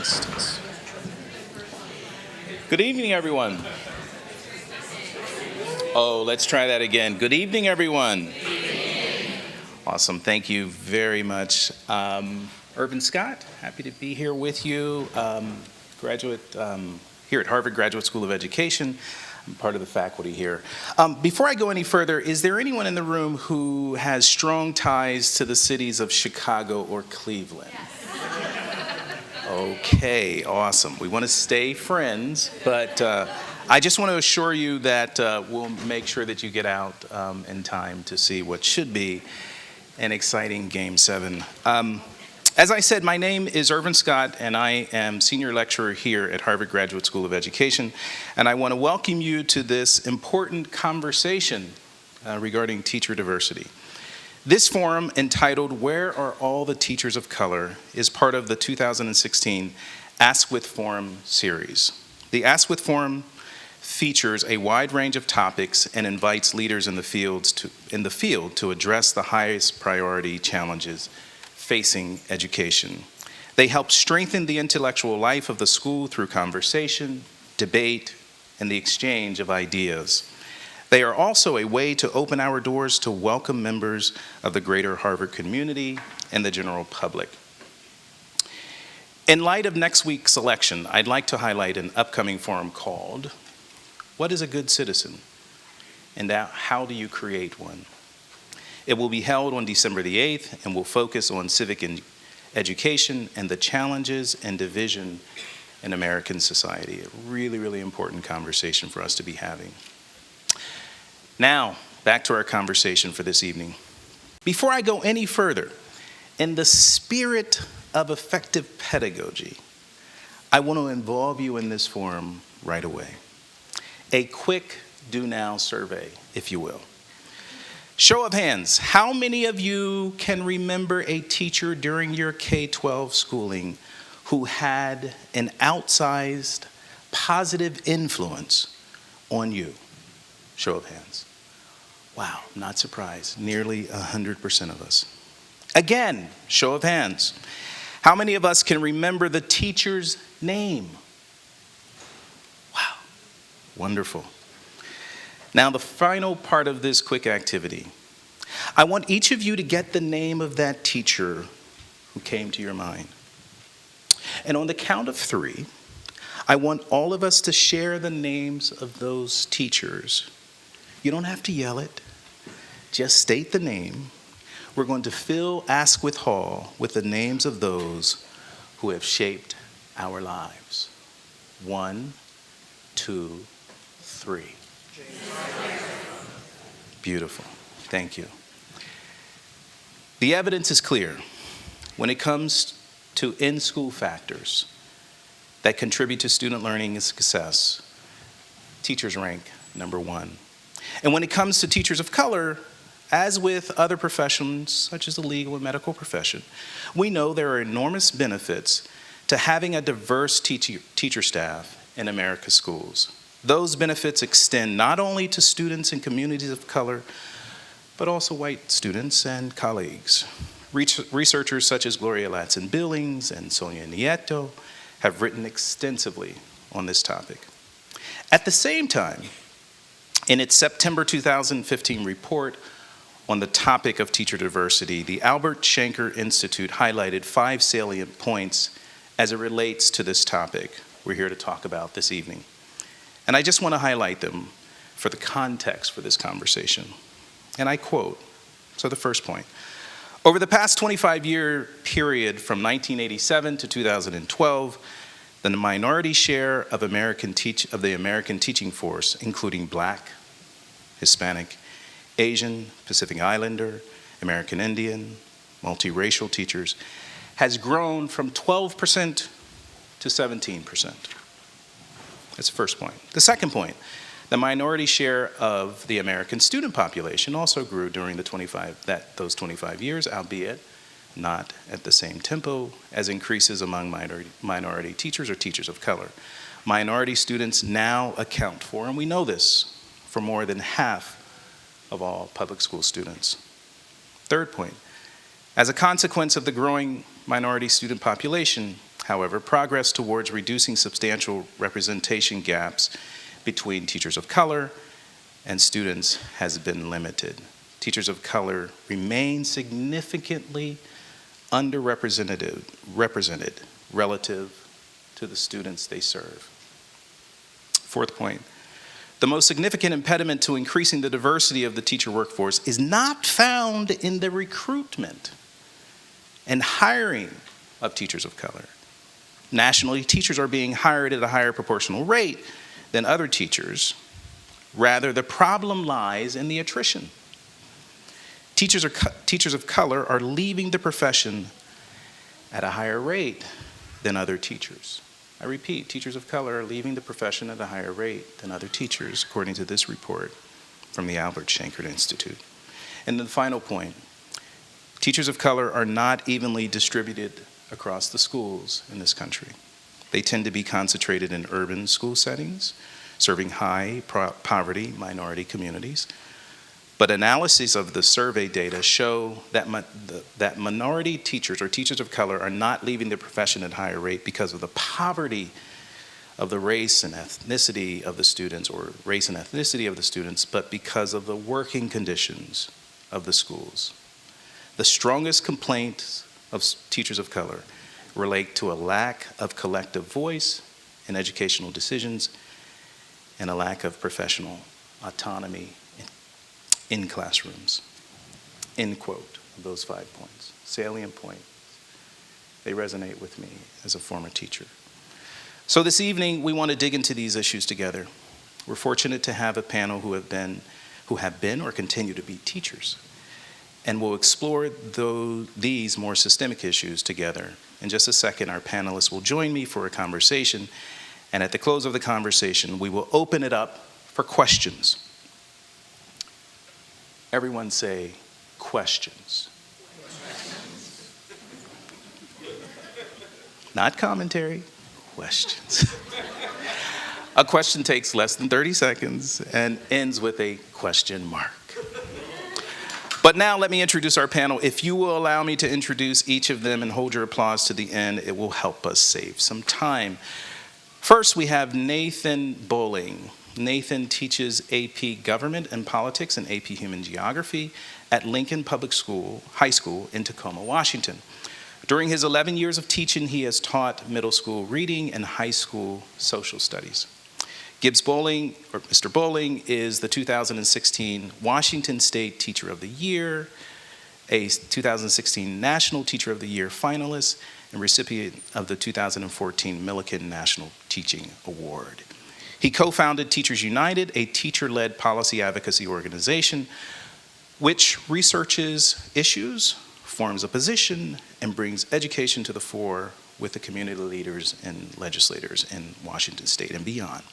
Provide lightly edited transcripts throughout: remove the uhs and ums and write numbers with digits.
Test, test. Good evening, everyone. Oh, let's try that again. Good evening, everyone. Awesome. Thank you very much. Irvin Scott, happy to be here with you. Graduate here at Harvard Graduate School of Education. I'm part of the faculty here. Before I go any further, is there anyone in the room who has strong ties to the cities of Chicago or Cleveland? Okay, awesome. We want to stay friends, but I just want to assure you that we'll make sure that you get out in time to see what should be an exciting Game 7. As I said, my name is Irvin Scott, and I am senior lecturer here at Harvard Graduate School of Education, and I want to welcome you to this important conversation regarding teacher diversity. This forum, entitled "Where Are All the Teachers of Color?" is part of the 2016 Askwith Forum series. The Askwith Forum features a wide range of topics and invites leaders in the field to address the highest priority challenges facing education. They help strengthen the intellectual life of the school through conversation, debate, and the exchange of ideas. They are also a way to open our doors to welcome members of the greater Harvard community and the general public. In light of next week's election, I'd like to highlight an upcoming forum called "What is a Good Citizen? And How Do You Create One?" It will be held on December the 8th and will focus on civic education and the challenges and division in American society. A really, really important conversation for us to be having. Now, back to our conversation for this evening. Before I go any further, in the spirit of effective pedagogy, I want to involve you in this forum right away. A quick do-now survey, if you will. Show of hands, how many of you can remember a teacher during your K-12 schooling who had an outsized positive influence on you? Show of hands. Wow, not surprised. Nearly 100% of us. Again, show of hands. How many of us can remember the teacher's name? Wow, wonderful. Now, the final part of this quick activity. I want each of you to get the name of that teacher who came to your mind. And on the count of 3, I want all of us to share the names of those teachers. You don't have to yell it. Just state the name. We're going to fill Askwith Hall with the names of those who have shaped our lives. 1, 2, 3. Beautiful. Thank you. The evidence is clear. When it comes to in-school factors that contribute to student learning and success, teachers rank number 1. And when it comes to teachers of color, as with other professions, such as the legal and medical profession, we know there are enormous benefits to having a diverse teacher staff in America's schools. Those benefits extend not only to students and communities of color, but also white students and colleagues. Researchers such as Gloria Ladson-Billings and Sonia Nieto have written extensively on this topic. At the same time, in its September 2015 report on the topic of teacher diversity, the Albert Shanker Institute highlighted 5 salient points as it relates to this topic we're here to talk about this evening. And I just want to highlight them for the context for this conversation. And I quote, so the first point, over the past 25-year period from 1987 to 2012, the minority share of the American teaching force, including Black, Hispanic, Asian, Pacific Islander, American Indian, multiracial teachers, has grown from 12% to 17%. That's the first point. The second point, the minority share of the American student population also grew during those 25 years, albeit not at the same tempo as increases among minority teachers or teachers of color. Minority students now account for, and we know this, for more than half of all public school students. Third point, as a consequence of the growing minority student population, However, progress towards reducing substantial representation gaps between teachers of color and students has been limited. Teachers of color remain significantly underrepresented relative to the students they serve. Fourth point, the most significant impediment to increasing the diversity of the teacher workforce is not found in the recruitment and hiring of teachers of color. Nationally, teachers are being hired at a higher proportional rate than other teachers. Rather, the problem lies in the attrition. Teachers of color are leaving the profession at a higher rate than other teachers. I repeat, teachers of color are leaving the profession at a higher rate than other teachers, according to this report from the Albert Shanker Institute. And the final point, teachers of color are not evenly distributed across the schools in this country. They tend to be concentrated in urban school settings, serving high poverty minority communities. But analyses of the survey data show that that minority teachers or teachers of color are not leaving the profession at a higher rate because of the poverty of the race and ethnicity of the students, or race and ethnicity of the students, but because of the working conditions of the schools. The strongest complaints of teachers of color relate to a lack of collective voice in educational decisions and a lack of professional autonomy in classrooms. End quote of those 5 points. Salient points. They resonate with me as a former teacher. So this evening, we want to dig into these issues together. We're fortunate to have a panel who have been or continue to be teachers. And we'll explore these more systemic issues together. In just a second, our panelists will join me for a conversation. And at the close of the conversation, we will open it up for questions. Everyone say, questions. Not commentary, questions. A question takes less than 30 seconds and ends with a question mark. But now let me introduce our panel. If you will allow me to introduce each of them and hold your applause to the end, it will help us save some time. First, we have Nathan Bowling. Nathan teaches AP Government and Politics and AP Human Geography at Lincoln Public High School in Tacoma, Washington. During his 11 years of teaching, he has taught middle school reading and high school social studies. Gibbs Bowling, or Mr. Bowling, is the 2016 Washington State Teacher of the Year, a 2016 National Teacher of the Year finalist, and recipient of the 2014 Millikan National Teaching Award. He co-founded Teachers United, a teacher-led policy advocacy organization which researches issues, forms a position, and brings education to the fore with the community leaders and legislators in Washington State and beyond.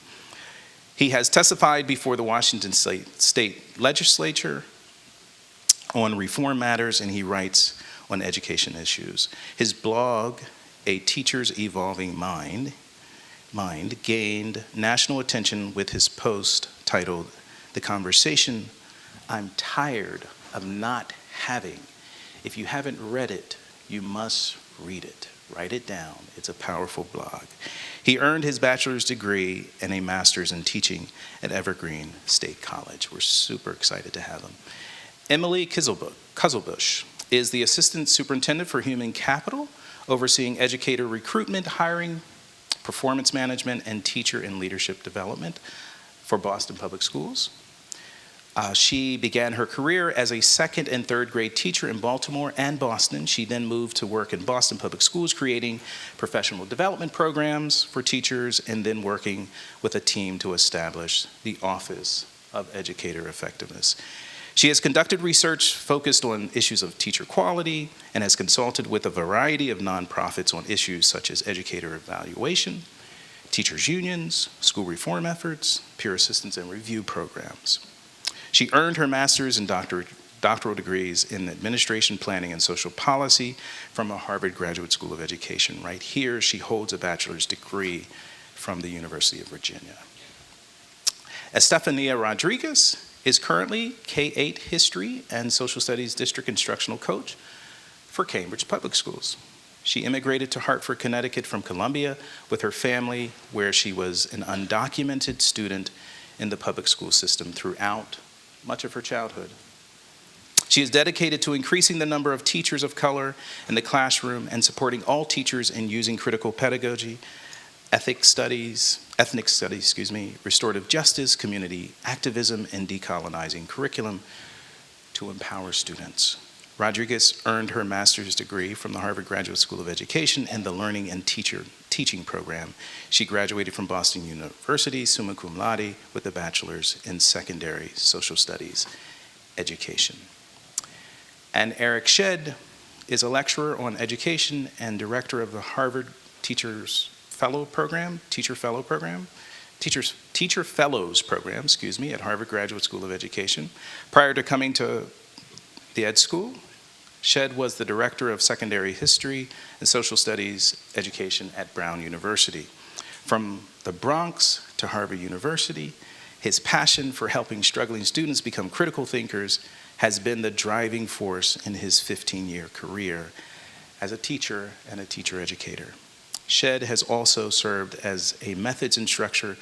He has testified before the Washington State Legislature on reform matters, and he writes on education issues. His blog, A Teacher's Evolving Mind, gained national attention with his post titled, "The Conversation I'm Tired of Not Having. If you haven't read it, you must read it. Write it down. It's a powerful blog." He earned his bachelor's degree and a master's in teaching at Evergreen State College. We're super excited to have him. Emily Kuzelbush is the Assistant Superintendent for Human Capital, overseeing educator recruitment, hiring, performance management, and teacher and leadership development for Boston Public Schools. She began her career as a second and third grade teacher in Baltimore and Boston. She then moved to work in Boston Public Schools, creating professional development programs for teachers, and then working with a team to establish the Office of Educator Effectiveness. She has conducted research focused on issues of teacher quality and has consulted with a variety of nonprofits on issues such as educator evaluation, teachers' unions, school reform efforts, peer assistance and review programs. She earned her master's and doctoral degrees in administration, planning, and social policy from the Harvard Graduate School of Education. Right here, she holds a bachelor's degree from the University of Virginia. Estefania Rodriguez is currently K-8 History and Social Studies District Instructional Coach for Cambridge Public Schools. She immigrated to Hartford, Connecticut from Columbia with her family, where she was an undocumented student in the public school system throughout much of her childhood. She is dedicated to increasing the number of teachers of color in the classroom and supporting all teachers in using critical pedagogy, ethnic studies, restorative justice, community activism, and decolonizing curriculum to empower students. Rodriguez earned her master's degree from the Harvard Graduate School of Education in the Learning and Teaching program. She graduated from Boston University, summa cum laude, with a bachelor's in secondary social studies education. And Eric Shedd is a lecturer on education and director of the Harvard Teacher Fellows program, at Harvard Graduate School of Education. Prior to coming to the Ed School, Shedd was the director of secondary history and social studies education at Brown University. From the Bronx to Harvard University, his passion for helping struggling students become critical thinkers has been the driving force in his 15-year career as a teacher and a teacher educator. Shedd has also served as a methods instructor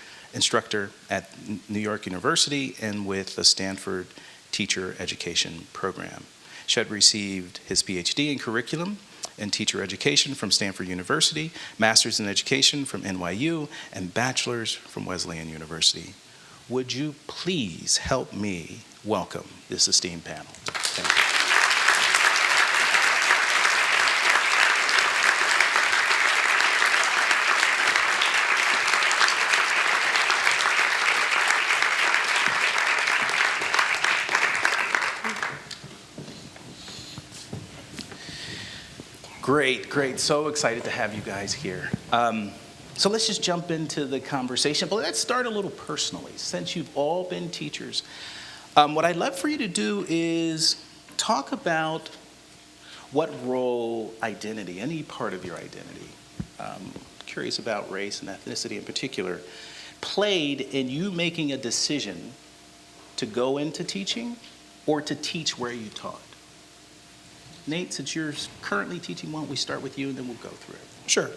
at New York University and with the Stanford Teacher Education Program. Shedd received his PhD in curriculum and teacher education from Stanford University, master's in education from NYU, and bachelor's from Wesleyan University. Would you please help me welcome this esteemed panel? Thank you. Great. So excited to have you guys here. So let's just jump into the conversation, but let's start a little personally. Since you've all been teachers, what I'd love for you to do is talk about what role identity, any part of your identity, curious about race and ethnicity in particular, played in you making a decision to go into teaching or to teach where you taught. Nate, since you're currently teaching, why don't we start with you and then we'll go through it. Sure.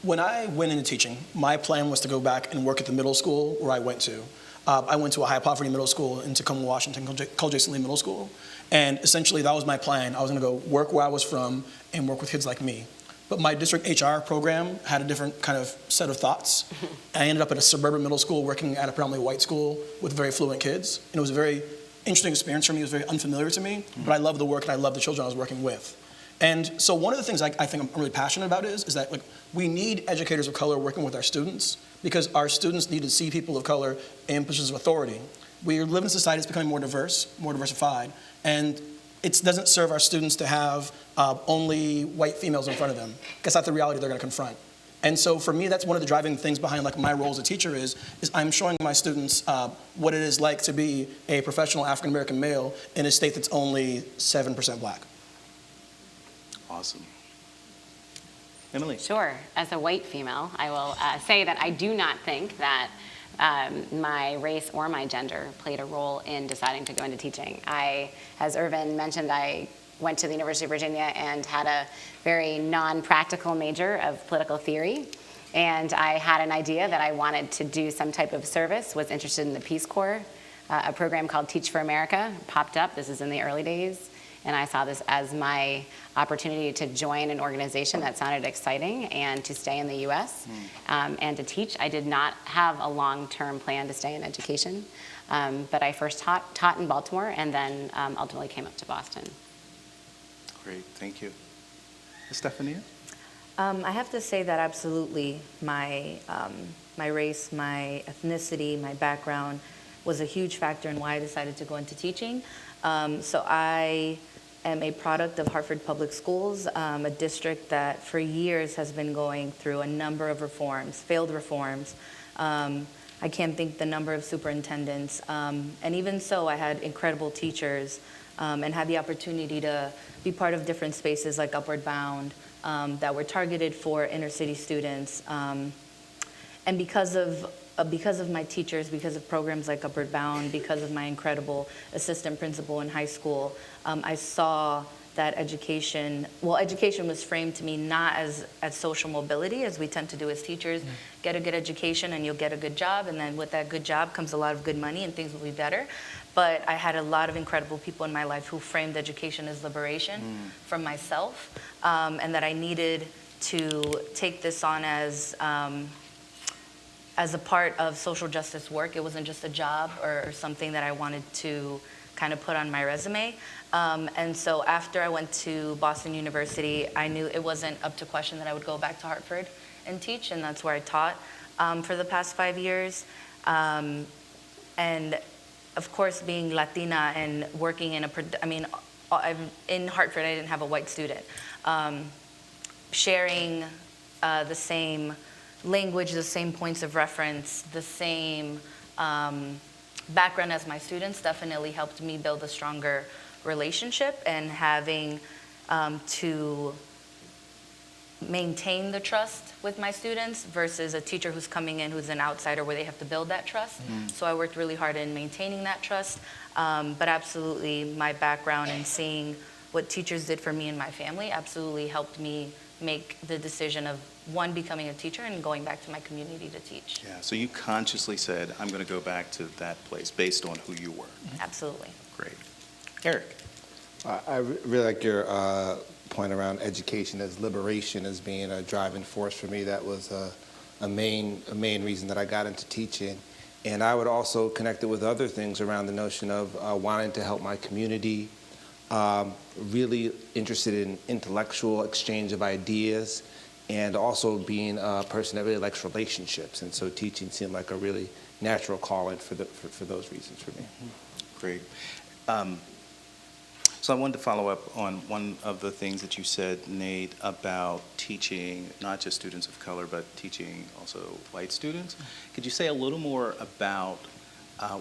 When I went into teaching, my plan was to go back and work at the middle school where I went to. I went to a high poverty middle school in Tacoma, Washington, called Jason Lee Middle School. And essentially that was my plan. I was gonna go work where I was from and work with kids like me. But my district HR program had a different kind of set of thoughts. I ended up at a suburban middle school working at a predominantly white school with very fluent kids. And it was a very interesting experience for me. It was very unfamiliar to me, but I love the work and I love the children I was working with. And so one of the things I think I'm really passionate about is that we need educators of color working with our students because our students need to see people of color in positions of authority. We live in a society that's becoming more diverse, more diversified, and it doesn't serve our students to have only white females in front of them because that's the reality they're gonna confront. And so for me, that's one of the driving things behind my role as a teacher is I'm showing my students what it is like to be a professional African-American male in a state that's only 7% black. Awesome. Emily. Sure. As a white female, I will say that I do not think that my race or my gender played a role in deciding to go into teaching. As Irvin mentioned, I went to the University of Virginia and had a very non-practical major of political theory. And I had an idea that I wanted to do some type of service, was interested in the Peace Corps. A program called Teach for America popped up. This is in the early days. And I saw this as my opportunity to join an organization that sounded exciting and to stay in the US and to teach. I did not have a long-term plan to stay in education, but I first taught in Baltimore and then ultimately came up to Boston. Great, thank you. Stephania? I have to say that absolutely my race, my ethnicity, my background was a huge factor in why I decided to go into teaching. So I am a product of Hartford Public Schools, a district that for years has been going through a number of reforms, failed reforms. I can't think the number of superintendents. And even so, I had incredible teachers and had the opportunity to be part of different spaces like Upward Bound that were targeted for inner city students. And because of my teachers, because of programs like Upward Bound, because of my incredible assistant principal in high school, I saw that education was framed to me not as social mobility, as we tend to do as teachers. Get a good education and you'll get a good job, and then with that good job comes a lot of good money and things will be better. But I had a lot of incredible people in my life who framed education as liberation from myself, and that I needed to take this on as a part of social justice work. It wasn't just a job or something that I wanted to kind of put on my resume. And so after I went to Boston University, I knew it wasn't up to question that I would go back to Hartford and teach, and that's where I taught for the past 5 years. And of course, being Latina and working in in Hartford, I didn't have a white student. Sharing the same language, the same points of reference, the same background as my students definitely helped me build a stronger relationship, and having to maintain the trust with my students versus a teacher who's coming in who's an outsider where they have to build that trust. So I worked really hard in maintaining that trust, but absolutely my background and seeing what teachers did for me and my family absolutely helped me make the decision of, one, becoming a teacher and going back to my community to teach. Yeah, so you consciously said, I'm going to go back to that place based on who you were. Absolutely. Great. Eric. I really like your point around education as liberation as being a driving force for me. That was a main reason that I got into teaching. And I would also connect it with other things around the notion of wanting to help my community, really interested in intellectual exchange of ideas, and also being a person that really likes relationships. And so teaching seemed like a really natural calling for those reasons for me. Great. So I wanted to follow up on one of the things that you said, Nate, about teaching not just students of color, but teaching also white students. Could you say a little more about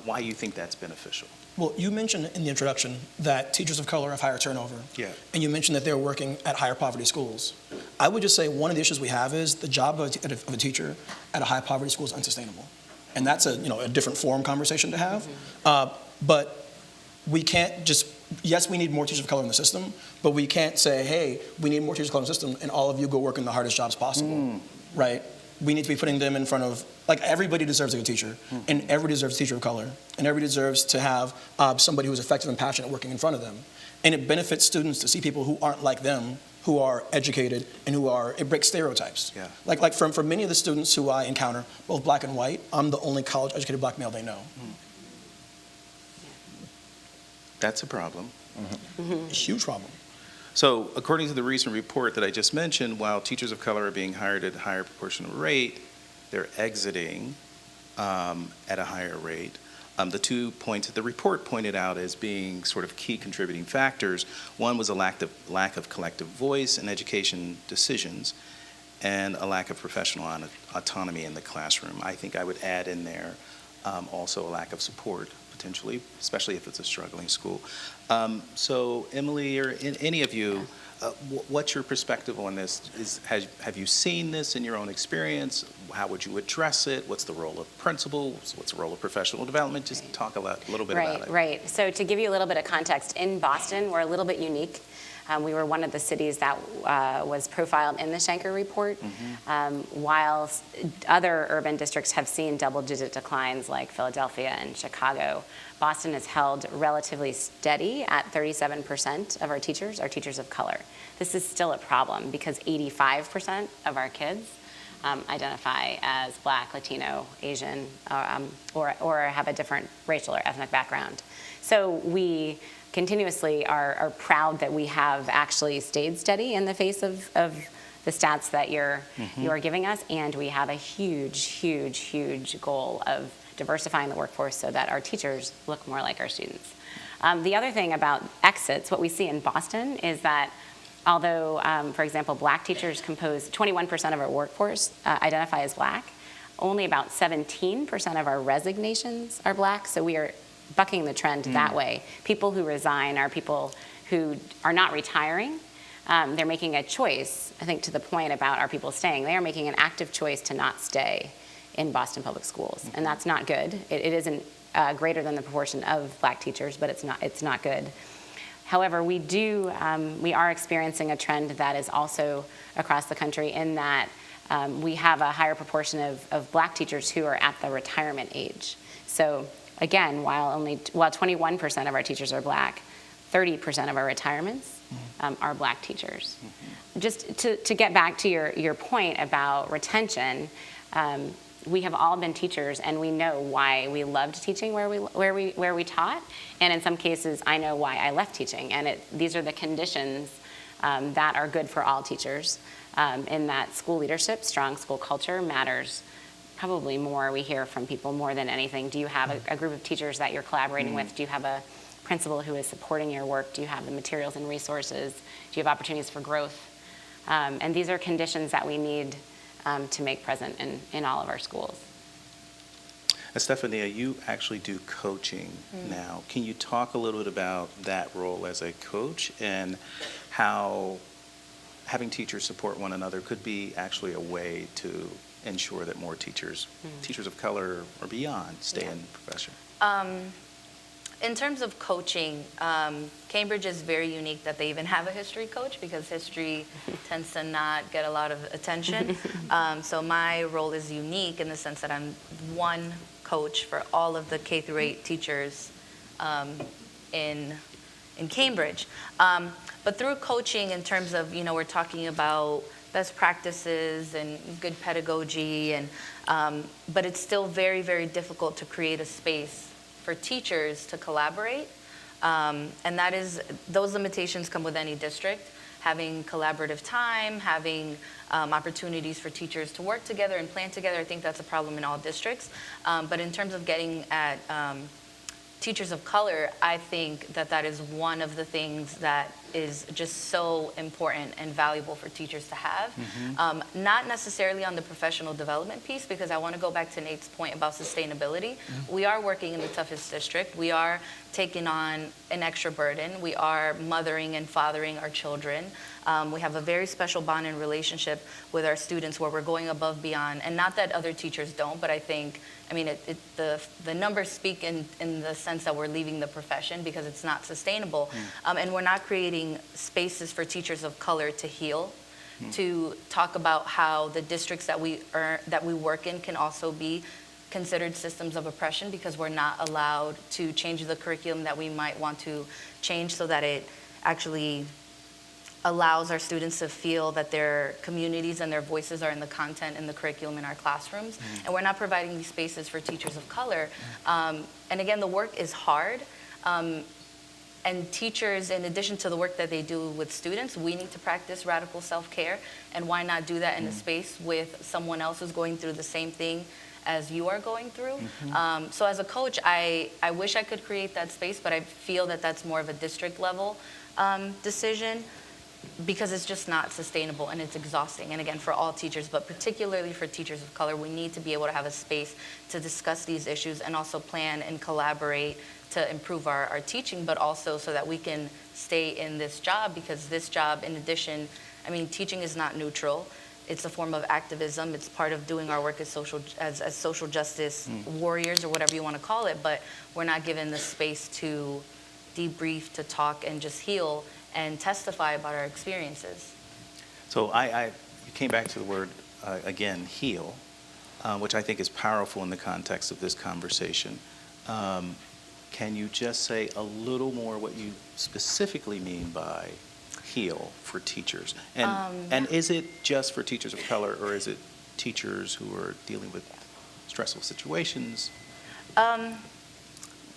why you think that's beneficial? Well, you mentioned in the introduction that teachers of color have higher turnover. Yeah. And you mentioned that they're working at higher poverty schools. I would just say one of the issues we have is the job of a teacher at a high poverty school is unsustainable. And that's a different forum conversation to have. But we can't just, yes, we need more teachers of color in the system, but we can't say, hey, we need more teachers of color in the system and all of you go work in the hardest jobs possible, right? We need to be putting them in front of, everybody deserves a good teacher, and everybody deserves a teacher of color, and everybody deserves to have somebody who's effective and passionate working in front of them. And it benefits students to see people who aren't like them, who are educated, and it breaks stereotypes. Yeah. Like for many of the students who I encounter, both black and white, I'm the only college-educated black male they know. That's a problem. A huge problem. So according to the recent report that I just mentioned, while teachers of color are being hired at a higher proportional rate, they're exiting at a higher rate. The 2 points that the report pointed out as being sort of key contributing factors, one was a lack of collective voice in education decisions, and a lack of professional autonomy in the classroom. I think I would add in there also a lack of support, potentially, especially if it's a struggling school. So Emily, or any of you, what's your perspective on this? Have you seen this in your own experience? How would you address it? What's the role of principals? What's the role of professional development? Just talk a little bit about it. Right. So to give you a little bit of context, in Boston, we're a little bit unique. We were one of the cities that was profiled in the Shanker report, while other urban districts have seen double-digit declines like Philadelphia and Chicago. Boston has held relatively steady at 37% of our teachers are teachers of color. This is still a problem because 85% of our kids identify as Black, Latino, Asian, or have a different racial or ethnic background. So we continuously are proud that we have actually stayed steady in the face of the stats that you're giving us, and we have a huge goal of diversifying the workforce so that our teachers look more like our students. The other thing about exits, what we see in Boston is that although, for example, Black teachers compose 21% of our workforce identify as Black, only about 17% of our resignations are Black, so we are bucking the trend that way. People who resign are people who are not retiring. They're making a choice, I think to the point about are people staying, they are making an active choice to not stay in Boston Public Schools, and that's not good. It isn't greater than the proportion of Black teachers, but it's not good. However, we are experiencing a trend that is also across the country in that we have a higher proportion of Black teachers who are at the retirement age. So again, while 21% of our teachers are Black, 30% of our retirements are Black teachers. Just to get back to your point about retention, we have all been teachers, and we know why we loved teaching where we taught, and in some cases, I know why I left teaching. And these are the conditions that are good for all teachers. In that school leadership, strong school culture matters probably more. We hear from people more than anything. Do you have a group of teachers that you're collaborating with? Do you have a principal who is supporting your work? Do you have the materials and resources? Do you have opportunities for growth? And these are conditions that we need to make present in all of our schools. Estefania, you actually do coaching now. Can you talk a little bit about that role as a coach and how having teachers support one another could be actually a way to ensure that more teachers of color or beyond, stay in the profession? In terms of coaching, Cambridge is very unique that they even have a history coach, because history tends to not get a lot of attention. So my role is unique in the sense that I'm one coach for all of the K-8 teachers in Cambridge. But through coaching, in terms of, we're talking about best practices and good pedagogy, but it's still very, very difficult to create a space for teachers to collaborate. And those limitations come with any district. Having collaborative time, having opportunities for teachers to work together and plan together, I think that's a problem in all districts. But in terms of getting at teachers of color, I think that is one of the things that is just so important and valuable for teachers to have. Not necessarily on the professional development piece, because I want to go back to Nate's point about sustainability. We are working in the toughest district. We are taking on an extra burden. We are mothering and fathering our children. We have a very special bond and relationship with our students where we're going above beyond, and not that other teachers don't, but I think, the numbers speak in the sense that we're leaving the profession because it's not sustainable. And we're not creating spaces for teachers of color to heal, to talk about how the districts that we work in can also be considered systems of oppression, because we're not allowed to change the curriculum that we might want to change so that it actually allows our students to feel that their communities and their voices are in the content and the curriculum in our classrooms. And we're not providing these spaces for teachers of color. And again, the work is hard. And teachers, in addition to the work that they do with students, we need to practice radical self-care. And why not do that in a space with someone else who's going through the same thing as you are going through? So as a coach, I wish I could create that space, but I feel that that's more of a district level decision, because it's just not sustainable and it's exhausting. And again, for all teachers, but particularly for teachers of color, we need to be able to have a space to discuss these issues and also plan and collaborate to improve our teaching, but also so that we can stay in this job, because this job, in addition, teaching is not neutral. It's a form of activism. It's part of doing our work as social justice warriors, or whatever you want to call it, but we're not given the space to debrief, to talk, and just heal and testify about our experiences. So you came back to the word, again, heal, which I think is powerful in the context of this conversation. Can you just say a little more what you specifically mean by heal for teachers? And is it just for teachers of color, or is it teachers who are dealing with stressful situations?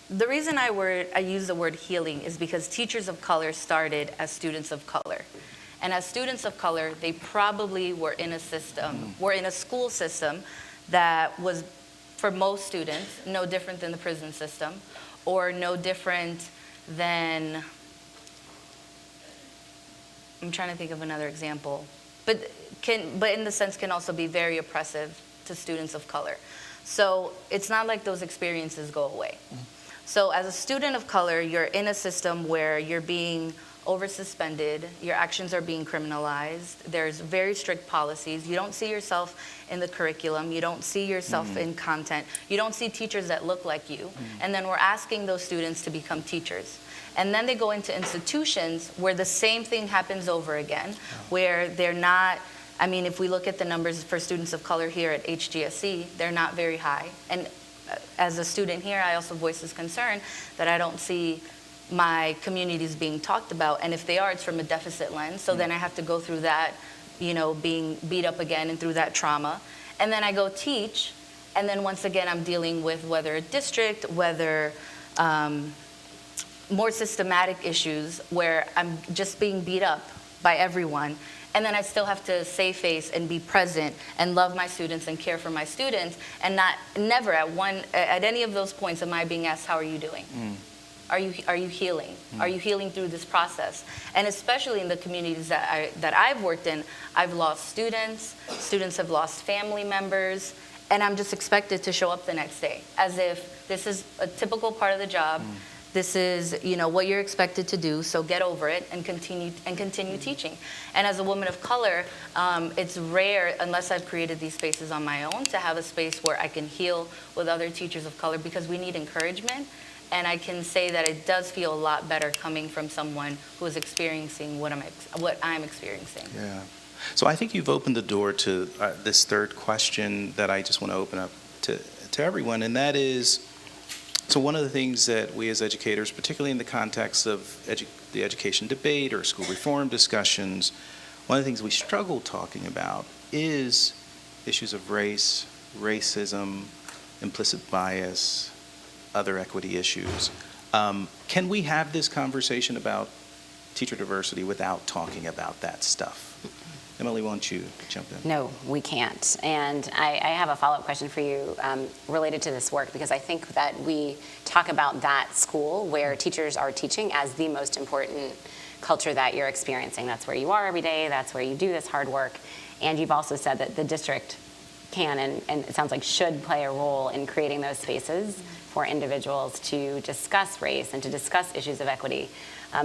The reason I use the word healing is because teachers of color started as students of color. And as students of color, they probably were in a school system that was, for most students, no different than the prison system, or no different than, I'm trying to think of another example, but in the sense can also be very oppressive to students of color. So it's not like those experiences go away. So as a student of color, you're in a system where you're being over-suspended, your actions are being criminalized, there's very strict policies, you don't see yourself in the curriculum, you don't see yourself in content, you don't see teachers that look like you, and then we're asking those students to become teachers. And then they go into institutions where the same thing happens over again, where they're not, I mean, if we look at the numbers for students of color here at HGSC, they're not very high. And as a student here, I also voice this concern that I don't see my communities being talked about. And if they are, it's from a deficit lens. So then I have to go through that, being beat up again and through that trauma. And then I go teach. And then once again, I'm dealing with whether a district, whether more systematic issues where I'm just being beat up by everyone. And then I still have to save face and be present and love my students and care for my students. And never at any of those points am I being asked, how are you doing? Are you healing? Are you healing through this process? And especially in the communities that I've worked in, I've lost students have lost family members, and I'm just expected to show up the next day as if this is a typical part of the job. This is, what you're expected to do, so get over it and continue teaching. And as a woman of color, it's rare, unless I've created these spaces on my own, to have a space where I can heal with other teachers of color, because we need encouragement. And I can say that it does feel a lot better coming from someone who is experiencing what I'm experiencing. Yeah. So I think you've opened the door to this third question that I just want to open up to everyone, and that is, so one of the things that we as educators, particularly in the context of the education debate or school reform discussions, one of the things we struggle talking about is issues of race, racism, implicit bias, other equity issues. Can we have this conversation about teacher diversity without talking about that stuff? Emily, why don't you jump in? No, we can't. And I have a follow-up question for you related to this work, because I think that we talk about that school where teachers are teaching as the most important culture that you're experiencing. That's where you are every day. That's where you do this hard work. And you've also said that the district can and it sounds like should play a role in creating those spaces for individuals to discuss race and to discuss issues of equity.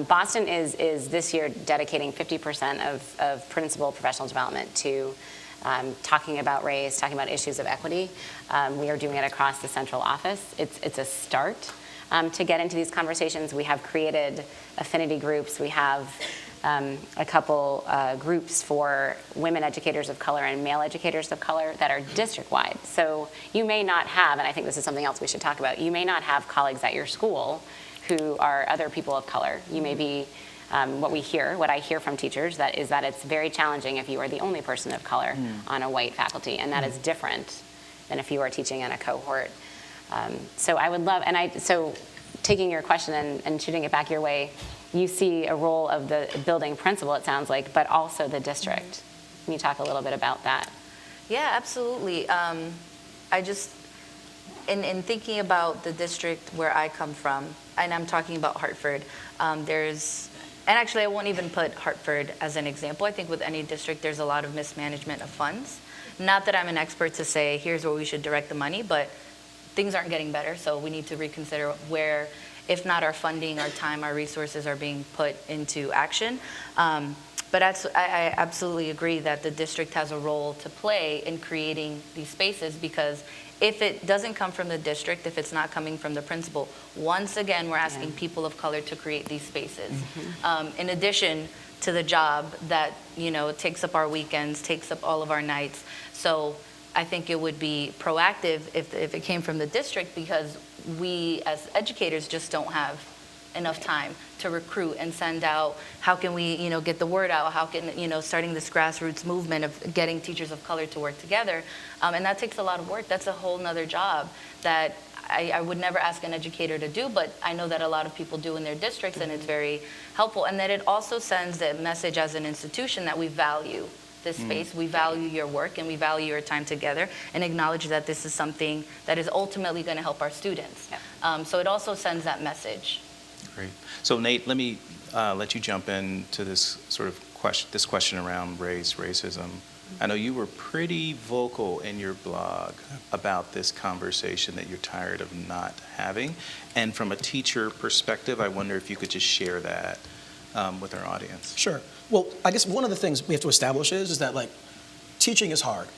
Boston is this year dedicating 50% of principal professional development to talking about race, talking about issues of equity. We are doing it across the central office. It's a start to get into these conversations. We have created affinity groups. We have a couple groups for women educators of color and male educators of color that are district-wide. So you may not have, and I think this is something else we should talk about, you may not have colleagues at your school who are other people of color. You may be, what I hear from teachers, that it's very challenging if you are the only person of color on a white faculty, and that is different than if you are teaching in a cohort. So I would love, so taking your question and shooting it back your way, you see a role of the building principal, it sounds like, but also the district. Can you talk a little bit about that? Yeah, absolutely. In thinking about the district where I come from, and I'm talking about Hartford, and actually I won't even put Hartford as an example. I think with any district there's a lot of mismanagement of funds. Not that I'm an expert to say here's where we should direct the money, but things aren't getting better, so we need to reconsider where, if not our funding, our time, our resources are being put into action. But I absolutely agree that the district has a role to play in creating these spaces, because if it doesn't come from the district, if it's not coming from the principal, once again, we're asking people of color to create these spaces. In addition to the job that, takes up our weekends, takes up all of our nights. So I think it would be proactive if it came from the district, because we as educators just don't have enough time to recruit and send out. How can we, get the word out? How can, starting this grassroots movement of getting teachers of color to work together. And that takes a lot of work. That's a whole nother job that I would never ask an educator to do, but I know that a lot of people do in their districts, and it's very helpful. And that it also sends the message as an institution that we value this space, we value your work, and we value your time together, and acknowledge that this is something that is ultimately going to help our students. Yeah. So it also sends that message. Great. So Nate, let me let you jump into this sort of question around race, racism. I know you were pretty vocal in your blog about this conversation that you're tired of not having. And from a teacher perspective, I wonder if you could just share that with our audience. Sure. Well, I guess one of the things we have to establish is that, teaching is hard.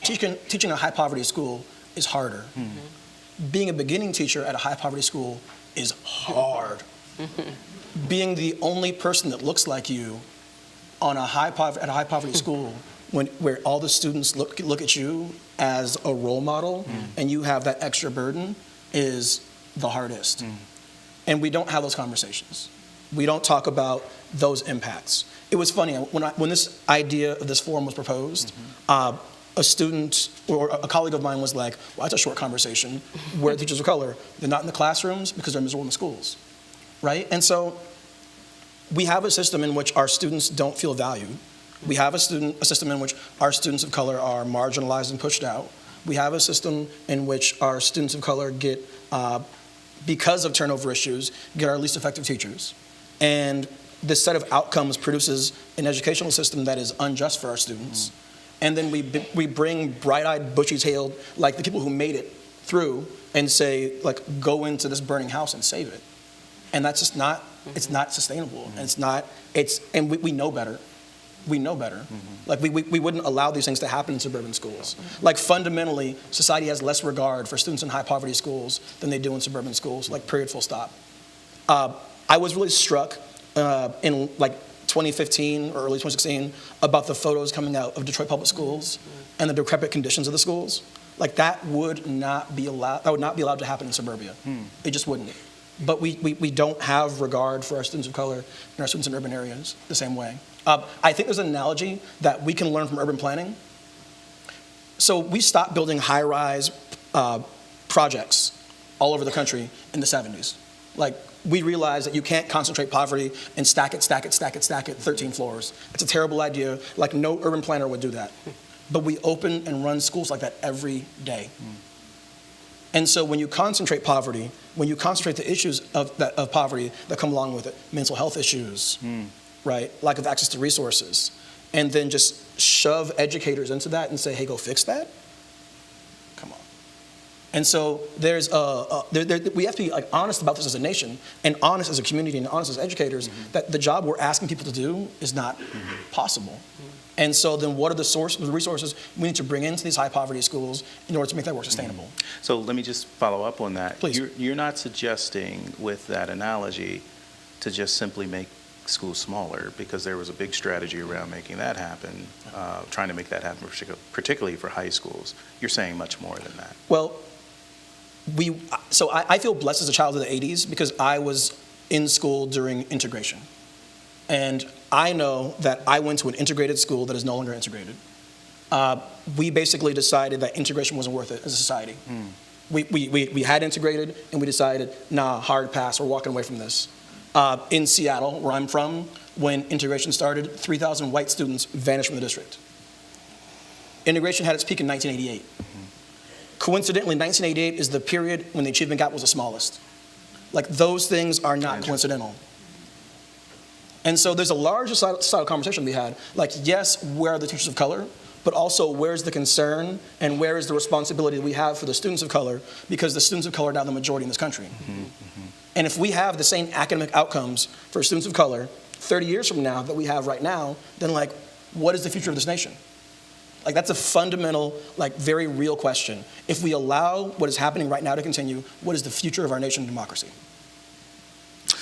Teaching a high poverty school is harder. Being a beginning teacher at a high poverty school is hard. Being the only person that looks like you on at a high poverty school, where all the students look at you as a role model, and you have that extra burden, is the hardest. And we don't have those conversations. We don't talk about those impacts. It was funny when this idea of this forum was proposed. A student or a colleague of mine was like, "Well, that's a short conversation. Where are the teachers of color? They're not in the classrooms because they're miserable in the schools." Right? And so we have a system in which our students don't feel valued. We have a system in which our students of color are marginalized and pushed out. We have a system in which our students of color get, because of turnover issues, get our least effective teachers. And this set of outcomes produces an educational system that is unjust for our students. And then we bring bright-eyed, bushy-tailed, like the people who made it through, and say, like, go into this burning house and save it. And that's just not, it's not sustainable. And we know better. We know better. Like, we wouldn't allow these things to happen in suburban schools. Like, fundamentally, society has less regard for students in high poverty schools than they do in suburban schools, like, period, full stop. I was really struck in, like, 2015 or early 2016 about the photos coming out of Detroit public schools and the decrepit conditions of the schools. Like, that would not be allowed to happen in suburbia. It just wouldn't. But we don't have regard for our students of color and our students in urban areas the same way. I think there's an analogy that we can learn from urban planning. So we stopped building high-rise projects all over the country in the 70s. Like, we realized that you can't concentrate poverty and stack it 13 floors. It's a terrible idea. Like, no urban planner would do that. But we open and run schools like that every day. And so when you concentrate poverty, when you concentrate the issues of poverty that come along with it, mental health issues, right, lack of access to resources, and then just shove educators into that and say, hey, go fix that? Come on. And so there's we have to be, like, honest about this as a nation, and honest as a community, and honest as educators, that the job we're asking people to do is not possible. And so then what are the resources we need to bring into these high poverty schools in order to make that work sustainable? So let me just follow up on that. Please. You're not suggesting with that analogy to just simply make schools smaller, because there was a big strategy around making that happen, trying to make that happen, particularly for high schools. You're saying much more than that. Well, I feel blessed as a child of the 80s because I was in school during integration. And I know that I went to an integrated school that is no longer integrated. We basically decided that integration wasn't worth it as a society. We had integrated, and we decided, nah, hard pass, we're walking away from this. In Seattle, where I'm from, when integration started, 3,000 white students vanished from the district. Integration had its peak in 1988. Coincidentally, 1988 is the period when the achievement gap was the smallest. Like, those things are not coincidental. And so there's a larger societal conversation to be had. Like, yes, where are the teachers of color? But also, where's the concern and where is the responsibility that we have for the students of color? Because the students of color are now the majority in this country. And if we have the same academic outcomes for students of color 30 years from now that we have right now, then, like, what is the future of this nation? Like, that's a fundamental, like, very real question. If we allow what is happening right now to continue, what is the future of our nation and democracy?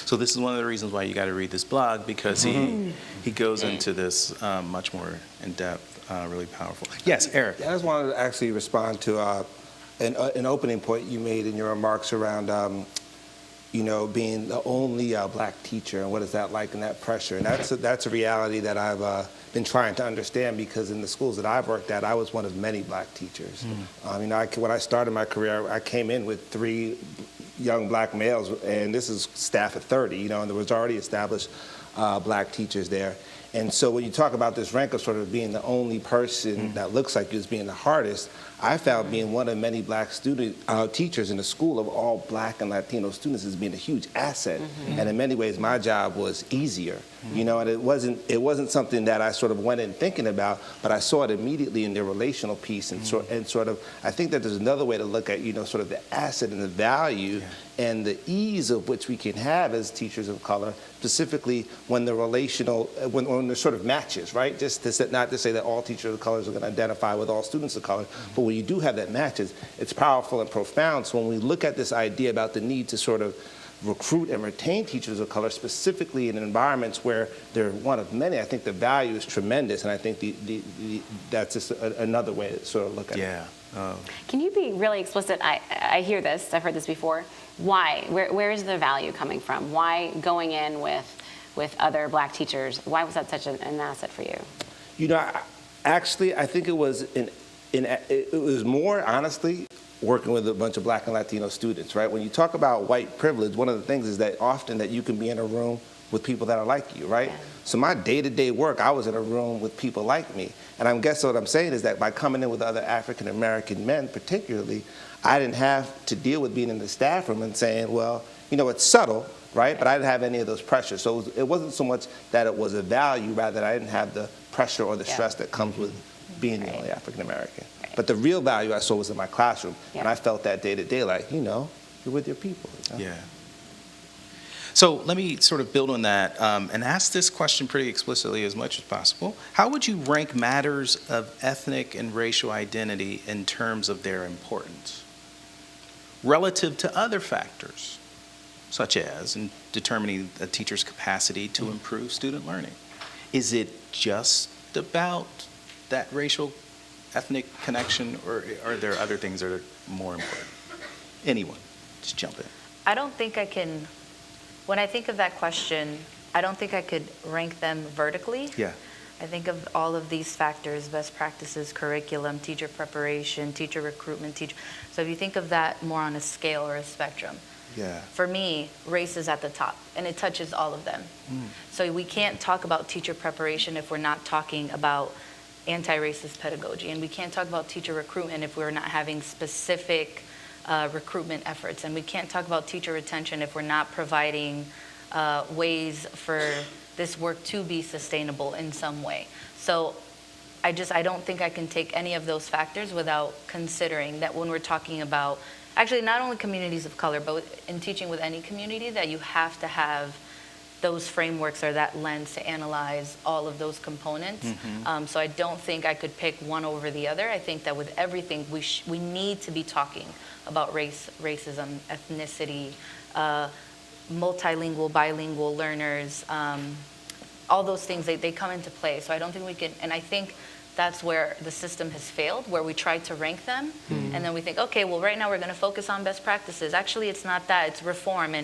So this is one of the reasons why you got to read this blog, because he goes into this much more in depth, really powerful. Yes, Eric. I just wanted to actually respond to an opening point you made in your remarks around, being the only black teacher, and what is that like, and that pressure. And that's a reality that I've been trying to understand, because in the schools that I've worked at, I was one of many black teachers. When I started my career, I came in with 3 young black males, and this is staff at 30, and there was already established black teachers there. And so when you talk about this rank of sort of being the only person that looks like you as being the hardest, I found being one of many black teachers in a school of all black and Latino students as being a huge asset. And in many ways, my job was easier, and it wasn't something that I sort of went in thinking about, but I saw it immediately in their relational piece, and sort of, I think that there's another way to look at, sort of the asset and the value and the ease of which we can have as teachers of color, specifically when the relational, when there's sort of matches, right? Not to say that all teachers of color are going to identify with all students of color, but when you do have that matches, it's powerful and profound. So when we look at this idea about the need to sort of recruit and retain teachers of color, specifically in environments where they're one of many, I think the value is tremendous, and I think that's just another way to sort of look at it. Yeah. Oh. Can you be really explicit? I hear this, I've heard this before. Why? Where is the value coming from? Why going in with other black teachers? Why was that such an asset for you? You know, actually, I think it was it was more, honestly, working with a bunch of black and Latino students, right? When you talk about white privilege, one of the things is that often that you can be in a room with people that are like you, right? Yeah. So my day-to-day work, I was in a room with people like me. And I guess what I'm saying is that by coming in with other African-American men particularly, I didn't have to deal with being in the staff room and saying, well, you know, it's subtle, right? But I didn't have any of those pressures. So it wasn't so much that it was a value, rather that I didn't have the pressure or the stress that comes with being the only African-American. But the real value I saw was in my classroom. And I felt that day to day, like, you know, you're with your people. You know? Yeah. So let me sort of build on that and ask this question pretty explicitly as much as possible. How would you rank matters of ethnic and racial identity in terms of their importance relative to other factors, such as in determining a teacher's capacity to improve student learning? Is it just about that racial ethnic connection, or are there other things that are more important? Anyone, just jump in. I don't think I can, when I think of that question, I don't think I could rank them vertically. Yeah. I think of all of these factors: best practices, curriculum, teacher preparation, teacher recruitment, So if you think of that more on a scale or a spectrum, Yeah. for me, race is at the top, and it touches all of them. So we can't talk about teacher preparation if we're not talking about anti-racist pedagogy, and we can't talk about teacher recruitment if we're not having specific recruitment efforts, and we can't talk about teacher retention if we're not providing ways for this work to be sustainable in some way. So I don't think I can take any of those factors without considering that when we're talking about, actually not only communities of color, but in teaching with any community, that you have to have those frameworks or that lens to analyze all of those components. So I don't think I could pick one over the other. I think that with everything, we need to be talking about race, racism, ethnicity, multilingual, bilingual learners, all those things, they come into play. So I don't think we can, and I think that's where the system has failed, where we try to rank them, and then we think, okay, well, right now we're going to focus on best practices. Actually, it's not that. It's reform,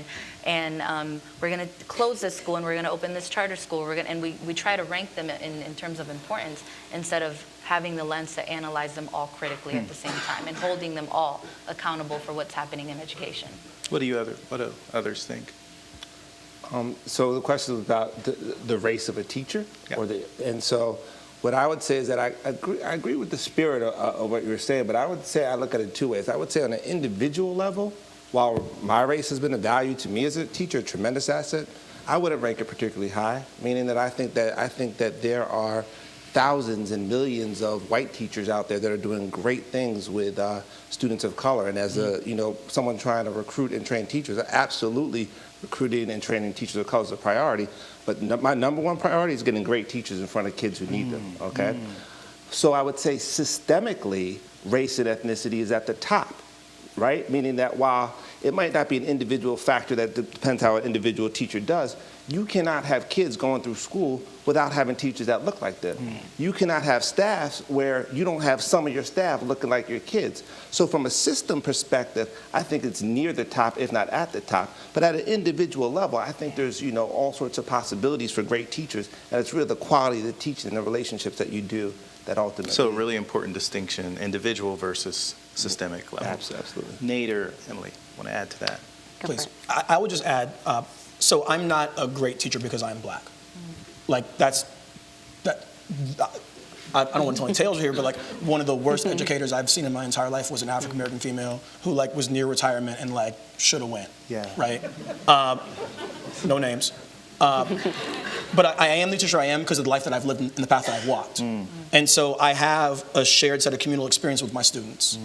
and we're going to close this school, and we're going to open this charter school. And we try to rank them in terms of importance instead of having the lens to analyze them all critically at the same time and holding them all accountable for what's happening in education. What do others think? So the question is about the race of a teacher, Yeah. and so what I would say is that I agree with the spirit of what you were saying, but I would say I look at it two ways. I would say on an individual level, while my race has been a value to me as a teacher, a tremendous asset, I wouldn't rank it particularly high, meaning that I think that there are thousands and millions of white teachers out there that are doing great things with students of color. And as someone trying to recruit and train teachers, absolutely recruiting and training teachers of color is a priority. But my number one priority is getting great teachers in front of kids who need them. Okay, so I would say systemically, race and ethnicity is at the top, right? Meaning that while it might not be an individual factor that depends how an individual teacher does, you cannot have kids going through school without having teachers that look like them. You cannot have staffs where you don't have some of your staff looking like your kids. So from a system perspective, I think it's near the top, if not at the top. But at an individual level, I think there's all sorts of possibilities for great teachers, and it's really the quality of the teaching and the relationships that you do that ultimately. So a really important distinction, individual versus systemic level. Absolutely. Nate or Emily, want to add to that? Go Please. for it. I would just add, so I'm not a great teacher because I'm black. Like that. I don't want to tell any tales here, but like one of the worst educators I've seen in my entire life was an African American female who like was near retirement and like should have went. Yeah. Right. No names. But I am the teacher I am because of the life that I've lived and the path that I've walked. And so I have a shared set of communal experience with my students.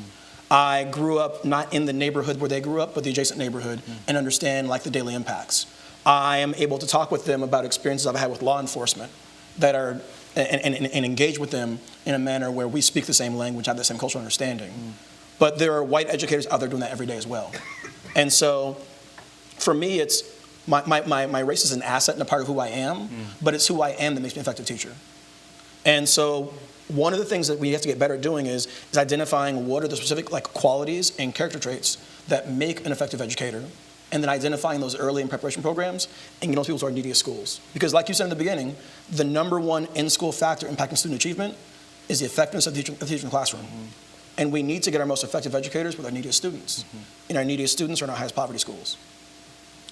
I grew up not in the neighborhood where they grew up, but the adjacent neighborhood, and understand like the daily impacts. I am able to talk with them about experiences I've had with law enforcement that are, and engage with them in a manner where we speak the same language, have the same cultural understanding. But there are white educators out there doing that every day as well. And so For me, it's my race is an asset and a part of who I am, but it's who I am that makes me an effective teacher. And so one of the things that we have to get better at doing is identifying what are the specific like qualities and character traits that make an effective educator, and then identifying those early in preparation programs and getting those people to our neediest schools. Because like you said in the beginning, the number one in-school factor impacting student achievement is the effectiveness of the teacher in the classroom. And we need to get our most effective educators with our neediest students. And our neediest students are in our highest poverty schools.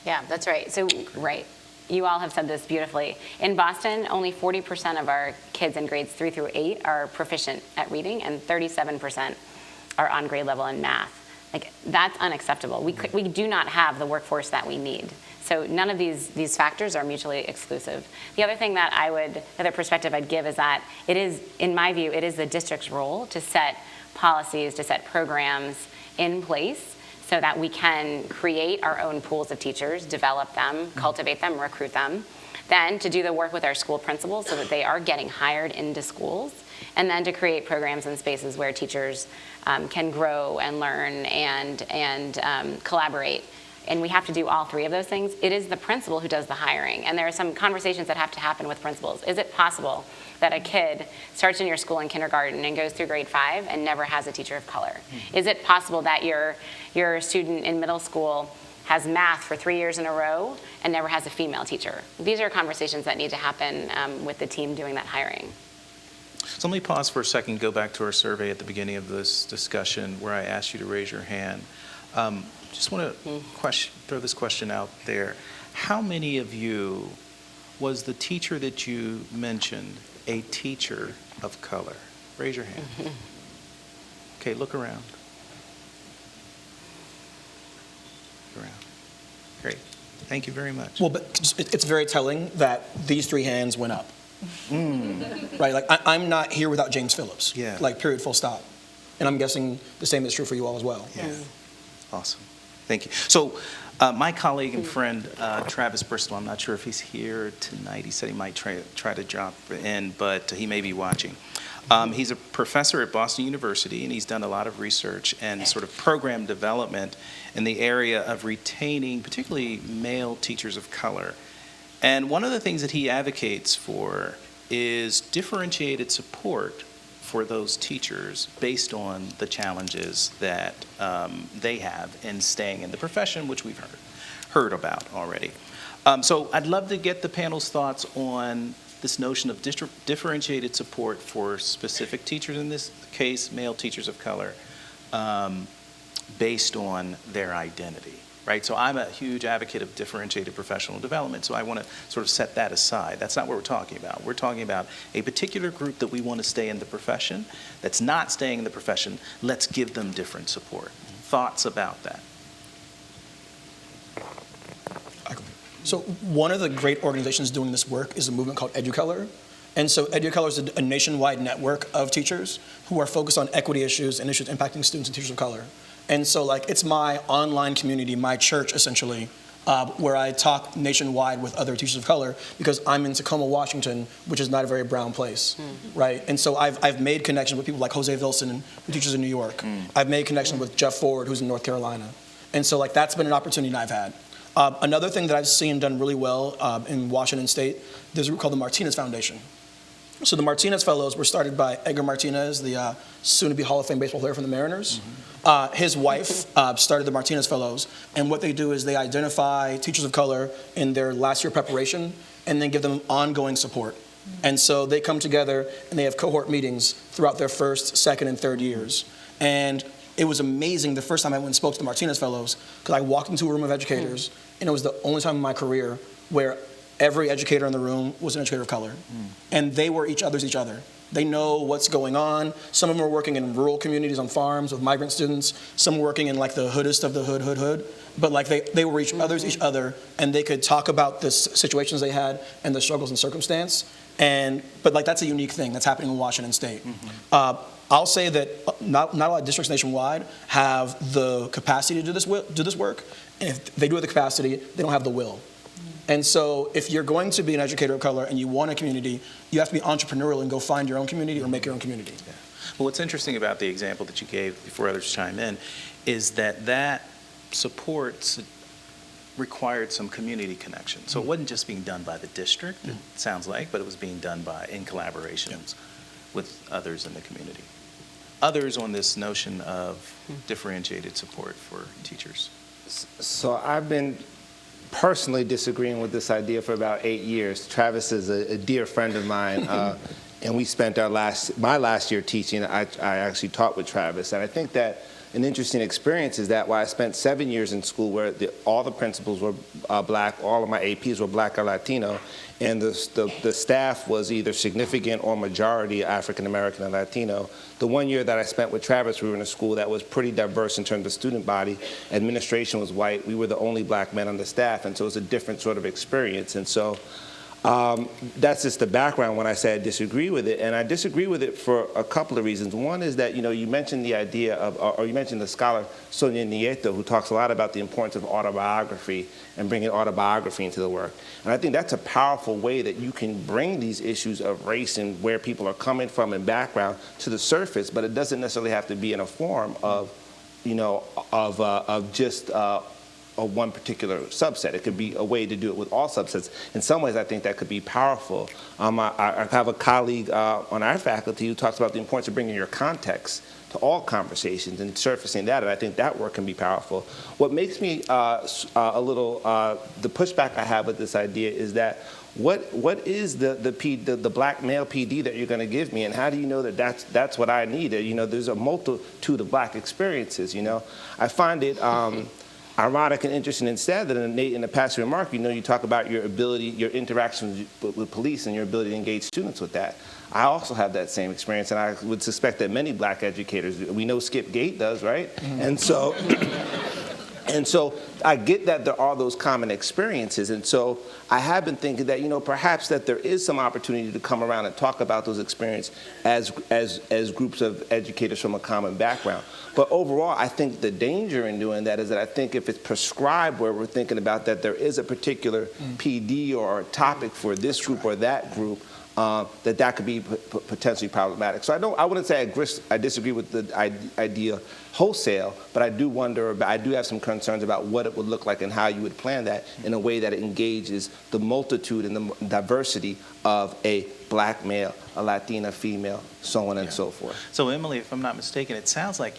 Yeah, that's right. So, right. You all have said this beautifully. In Boston, only 40% of our kids in grades 3 through 8 are proficient at reading, and 37% are on grade level in math. Like, that's unacceptable. We do not have the workforce that we need. So none of these factors are mutually exclusive. The other thing that the other perspective I'd give is that it is, in my view, it is the district's role to set policies, to set programs in place so that we can create our own pools of teachers, develop them, cultivate them, recruit them, then to do the work with our school principals so that they are getting hired into schools, and then to create programs and spaces where teachers can grow and learn and collaborate. And we have to do all three of those things. It is the principal who does the hiring, and there are some conversations that have to happen with principals. Is it possible that a kid starts in your school in kindergarten and goes through grade 5 and never has a teacher of color? Is it possible that your student in middle school has math for 3 years in a row and never has a female teacher? These are conversations that need to happen with the team doing that hiring. So let me pause for a second, go back to our survey at the beginning of this discussion where I asked you to raise your hand. Just want to throw this question out there. How many of you was the teacher that you mentioned a teacher of color? Raise your hand. Okay, look around. Look around. Great. Thank you very much. Well, but it's very telling that these 3 hands went up. Right, like I'm not here without James Phillips. Yeah. Like period, full stop. And I'm guessing the same is true for you all as well. Yeah. Awesome. Thank you. So my colleague and friend, Travis Bristol, I'm not sure if he's here tonight. He said he might try to drop in, but he may be watching. He's a professor at Boston University, and he's done a lot of research and sort of program development in the area of retaining particularly male teachers of color. And one of the things that he advocates for is differentiated support for those teachers based on the challenges that they have in staying in the profession, which we've heard about already. So I'd love to get the panel's thoughts on this notion of differentiated support for specific teachers, in this case, male teachers of color, based on their identity. Right? So I'm a huge advocate of differentiated professional development, so I want to sort of set that aside. That's not what we're talking about. We're talking about a particular group that we want to stay in the profession that's not staying in the profession. Let's give them different support. Thoughts about that? So one of the great organizations doing this work is a movement called EduColor. And so EduColor is a nationwide network of teachers who are focused on equity issues and issues impacting students and teachers of color. And so, like, it's my online community, my church, essentially, where I talk nationwide with other teachers of color because I'm in Tacoma, Washington, which is not a very brown place, right? And so I've made connections with people like Jose Vilson, who teaches in New York. I've made connections with Jeff Ford, who's in North Carolina. And so, like, that's been an opportunity I've had. Another thing that I've seen done really well in Washington State, there's a group called the Martinez Foundation. So the Martinez Fellows were started by Edgar Martinez, the soon-to-be Hall of Fame baseball player from the Mariners. His wife started the Martinez Fellows, and what they do is they identify teachers of color in their last year preparation and then give them ongoing support. And so they come together and they have cohort meetings throughout their first, second, and third years. And it was amazing the first time I went and spoke to the Martinez Fellows, because I walked into a room of educators, and it was the only time in my career where every educator in the room was an educator of color. And they were each other. They know what's going on. Some of them are working in rural communities on farms with migrant students. Some were working in like the hoodest of the hood. But like they were each other, and they could talk about the situations they had and the struggles and circumstance. But like that's a unique thing that's happening in Washington State. I'll say that not a lot of districts nationwide have the capacity to do this work. And if they do have the capacity, they don't have the will. And so if you're going to be an educator of color and you want a community, you have to be entrepreneurial and go find your own community or make your own community. Yeah. Well, what's interesting about the example that you gave before others chime in is that supports required some community connection. So it wasn't just being done by the district, it sounds like, but it was being done in collaborations with others in the community. Others on this notion of differentiated support for teachers. So I've been personally disagreeing with this idea for about 8 years. Travis is a dear friend of mine, and we spent my last year teaching. I actually taught with Travis, and I think that an interesting experience is that while I spent 7 years in school where all the principals were black, all of my APs were black or Latino, and the staff was either significant or majority African American and Latino. The 1 year that I spent with Travis, we were in a school that was pretty diverse in terms of student body. Administration was white. We were the only black men on the staff, and so it was a different sort of experience. And so that's just the background when I say I disagree with it. And I disagree with it for a couple of reasons. One is that, you mentioned the idea of, or you mentioned the scholar Sonia Nieto, who talks a lot about the importance of autobiography and bringing autobiography into the work. And I think that's a powerful way that you can bring these issues of race and where people are coming from and background to the surface, but it doesn't necessarily have to be in a form of, just one particular subset. It could be a way to do it with all subsets. In some ways, I think that could be powerful. I have a colleague on our faculty who talks about the importance of bringing your context to all conversations and surfacing that, and I think that work can be powerful. What makes me a little, the pushback I have with this idea is that what is the black male PD that you're going to give me, and how do you know that that's what I need? There's a multitude of black experiences. I find it ironic and interesting instead that in the passing remark, you talk about your ability, your interactions with police and your ability to engage students with that. I also have that same experience, and I would suspect that many black educators, we know Skip Gate does, right? Mm-hmm. And so I get that there are those common experiences, and so I have been thinking that, perhaps that there is some opportunity to come around and talk about those experiences as groups of educators from a common background. But overall, I think the danger in doing that is that I think if it's prescribed where we're thinking about that there is a particular PD or a topic for this group or that group, that could be potentially problematic. So I wouldn't say I disagree with the idea wholesale, but I do have some concerns about what it would look like and how you would plan that in a way that it engages the multitude and the diversity of a black male, a Latina female, so on and so forth. So Emily, if I'm not mistaken, it sounds like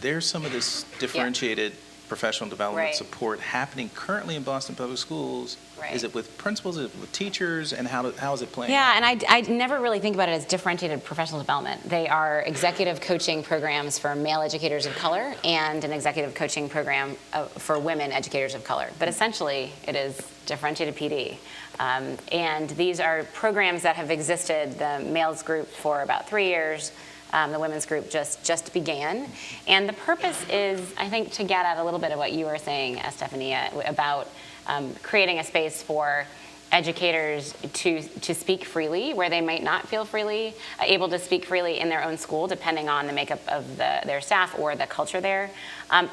there's some of this differentiated professional development support happening currently in Boston Public Schools. Right. Is it with principals, is it with teachers, and how is it playing? Yeah, and I never really think about it as differentiated professional development. They are executive coaching programs for male educators of color and an executive coaching program for women educators of color. But essentially, it is differentiated PD. And these are programs that have existed, the males group for about 3 years, the women's group just began. And the purpose is, I think, to get at a little bit of what you were saying, Estefania, about creating a space for educators to speak freely where they might not feel able to speak freely in their own school, depending on the makeup of their staff or the culture there.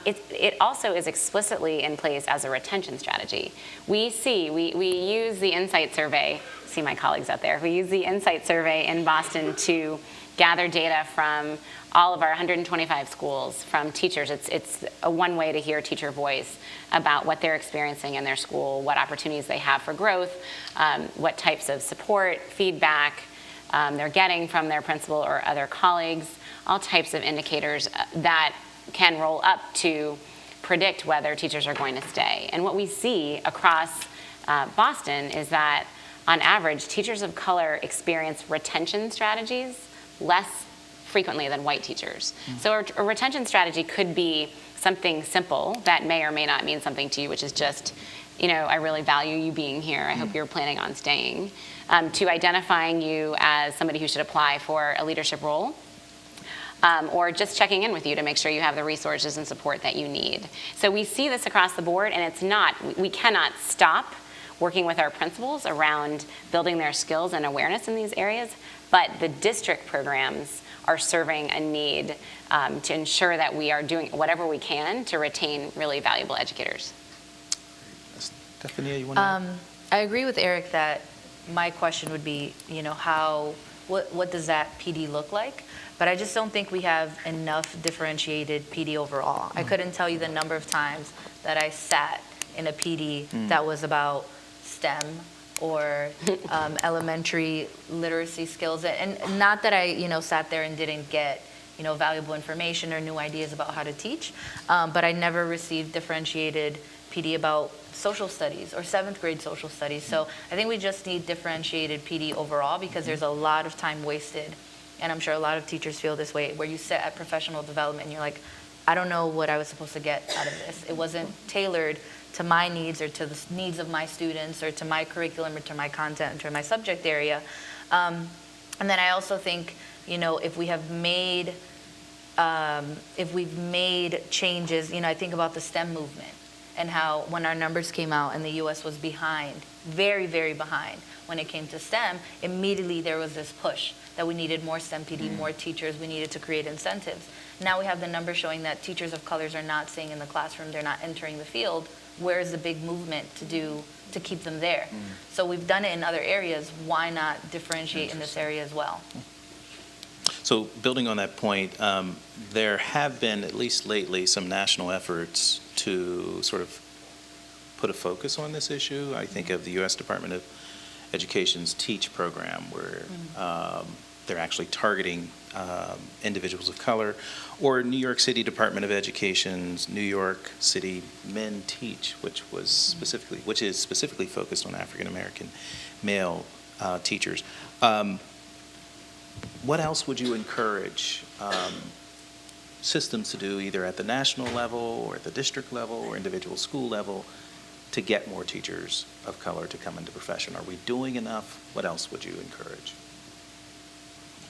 It also is explicitly in place as a retention strategy. We use the Insight Survey, see my colleagues out there, we use the Insight Survey in Boston to gather data from all of our 125 schools, from teachers. It's a one way to hear teacher voice about what they're experiencing in their school, what opportunities they have for growth, what types of support, feedback they're getting from their principal or other colleagues, all types of indicators that can roll up to predict whether teachers are going to stay. And what we see across Boston is that, on average, teachers of color experience retention strategies less frequently than white teachers. So a retention strategy could be something simple that may or may not mean something to you, which is just, I really value you being here. I hope you're planning on staying. To identifying you as somebody who should apply for a leadership role, or just checking in with you to make sure you have the resources and support that you need. So we see this across the board, and we cannot stop working with our principals around building their skills and awareness in these areas, but the district programs are serving a need to ensure that we are doing whatever we can to retain really valuable educators. Stephania, you want to? I agree with Eric that my question would be, what does that PD look like? But I just don't think we have enough differentiated PD overall. I couldn't tell you the number of times that I sat in a PD that was about STEM or elementary literacy skills. And not that I, sat there and didn't get, valuable information or new ideas about how to teach, but I never received differentiated PD about social studies or 7th grade social studies. So I think we just need differentiated PD overall, because there's a lot of time wasted, and I'm sure a lot of teachers feel this way, where you sit at professional development and you're like, I don't know what I was supposed to get out of this. It wasn't tailored to my needs or to the needs of my students or to my curriculum or to my content or to my subject area. And then I also think, if we've made changes, I think about the STEM movement and how when our numbers came out and the U.S. was behind, very, very behind when it came to STEM, immediately there was this push that we needed more STEM PD, more teachers, we needed to create incentives. Now we have the numbers showing that teachers of colors are not staying in the classroom, they're not entering the field. Where's the big movement to keep them there? So we've done it in other areas, why not differentiate in this area as well? So building on that point, there have been, at least lately, some national efforts to sort of put a focus on this issue. I think of the U.S. Department of Education's TEACH program, where they're actually targeting individuals of color, or New York City Department of Education's New York City Men Teach, which is specifically focused on African American male teachers. What else would you encourage systems to do, either at the national level or at the district level or individual school level, to get more teachers of color to come into profession? Are we doing enough? What else would you encourage?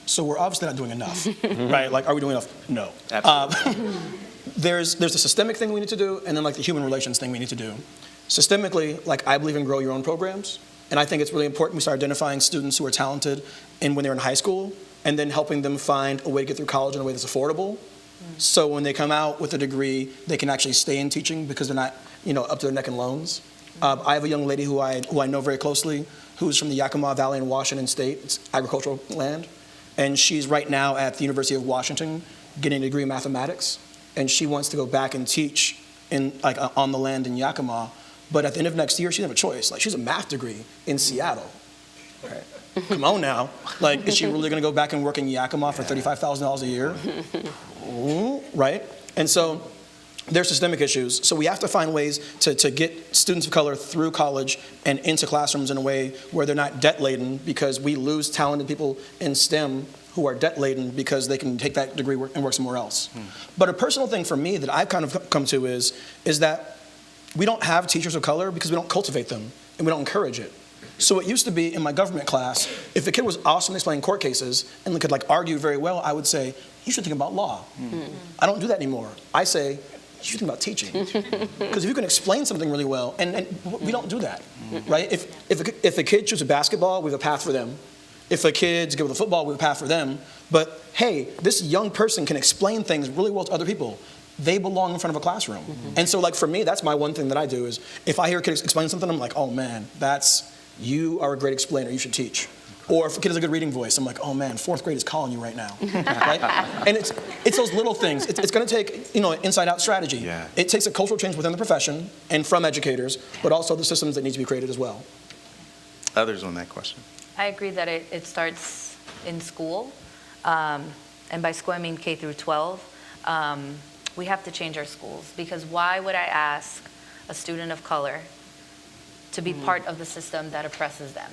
So we're obviously not doing enough, right? Like, are we doing enough? No. Absolutely. There's a systemic thing we need to do, and then like the human relations thing we need to do. Systemically, like, I believe in grow your own programs, and I think it's really important we start identifying students who are talented and when they're in high school, and then helping them find a way to get through college in a way that's affordable. So when they come out with a degree, they can actually stay in teaching because they're not, up to their neck in loans. I have a young lady who I know very closely, who's from the Yakima Valley in Washington State. It's agricultural land. And she's right now at the University of Washington getting a degree in mathematics. And she wants to go back and teach on the land in Yakima. But at the end of next year, she doesn't have a choice. Like, she's a math degree in Seattle. Right. Come on now. Like, is she really going to go back and work in Yakima for $35,000 a year? Right? And so there's systemic issues. So we have to find ways to get students of color through college and into classrooms in a way where they're not debt-laden, because we lose talented people in STEM who are debt-laden because they can take that degree and work somewhere else. But a personal thing for me that I've kind of come to is that we don't have teachers of color because we don't cultivate them and we don't encourage it. So it used to be in my government class, if a kid was awesome at explaining court cases and could argue very well, I would say, you should think about law. I don't do that anymore. I say, you should think about teaching. Because if you can explain something really well, and we don't do that, right? If a kid chooses basketball, we have a path for them. If a kid's good with a football, we have a path for them. But hey, this young person can explain things really well to other people. They belong in front of a classroom. And so for me, that's my one thing that I do is if I hear a kid explain something, I'm like, oh man, you are a great explainer, you should teach. Or if a kid has a good reading voice, I'm like, oh man, 4th grade is calling you right now. Right? And it's those little things. It's going to take an inside-out strategy. Yeah. It takes a cultural change within the profession and from educators, but also the systems that need to be created as well. Others on that question? I agree that it starts in school, and by school I mean K through 12. We have to change our schools, because why would I ask a student of color to be part of the system that oppresses them?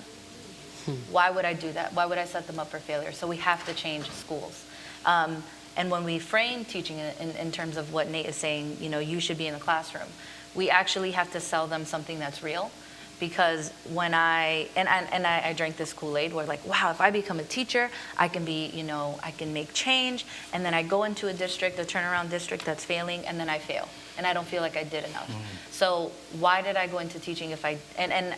Why would I do that? Why would I set them up for failure? So we have to change schools. And when we frame teaching in terms of what Nate is saying, you should be in the classroom, we actually have to sell them something that's real. Because when I drank this Kool-Aid where wow, if I become a teacher, I can be, I can make change. And then I go into a district, a turnaround district that's failing, and then I fail. And I don't feel like I did enough. So why did I go into teaching and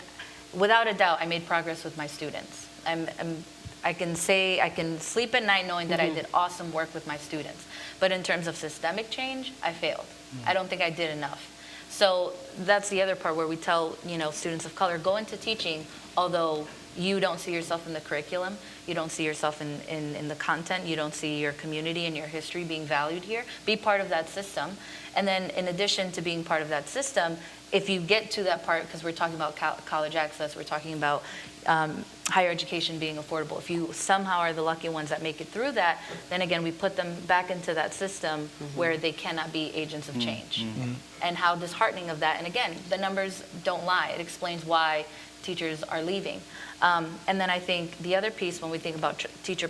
without a doubt, I made progress with my students. I can sleep at night knowing that I did awesome work with my students. But in terms of systemic change, I failed. I don't think I did enough. So that's the other part where we tell, students of color, go into teaching, although you don't see yourself in the curriculum, you don't see yourself in the content, you don't see your community and your history being valued here, be part of that system. And then in addition to being part of that system, if you get to that part, because we're talking about college access, we're talking about higher education being affordable. If you somehow are the lucky ones that make it through that, then again, we put them back into that system where they cannot be agents of change. And how disheartening of that. And again, the numbers don't lie. It explains why teachers are leaving. And then I think the other piece when we think about teacher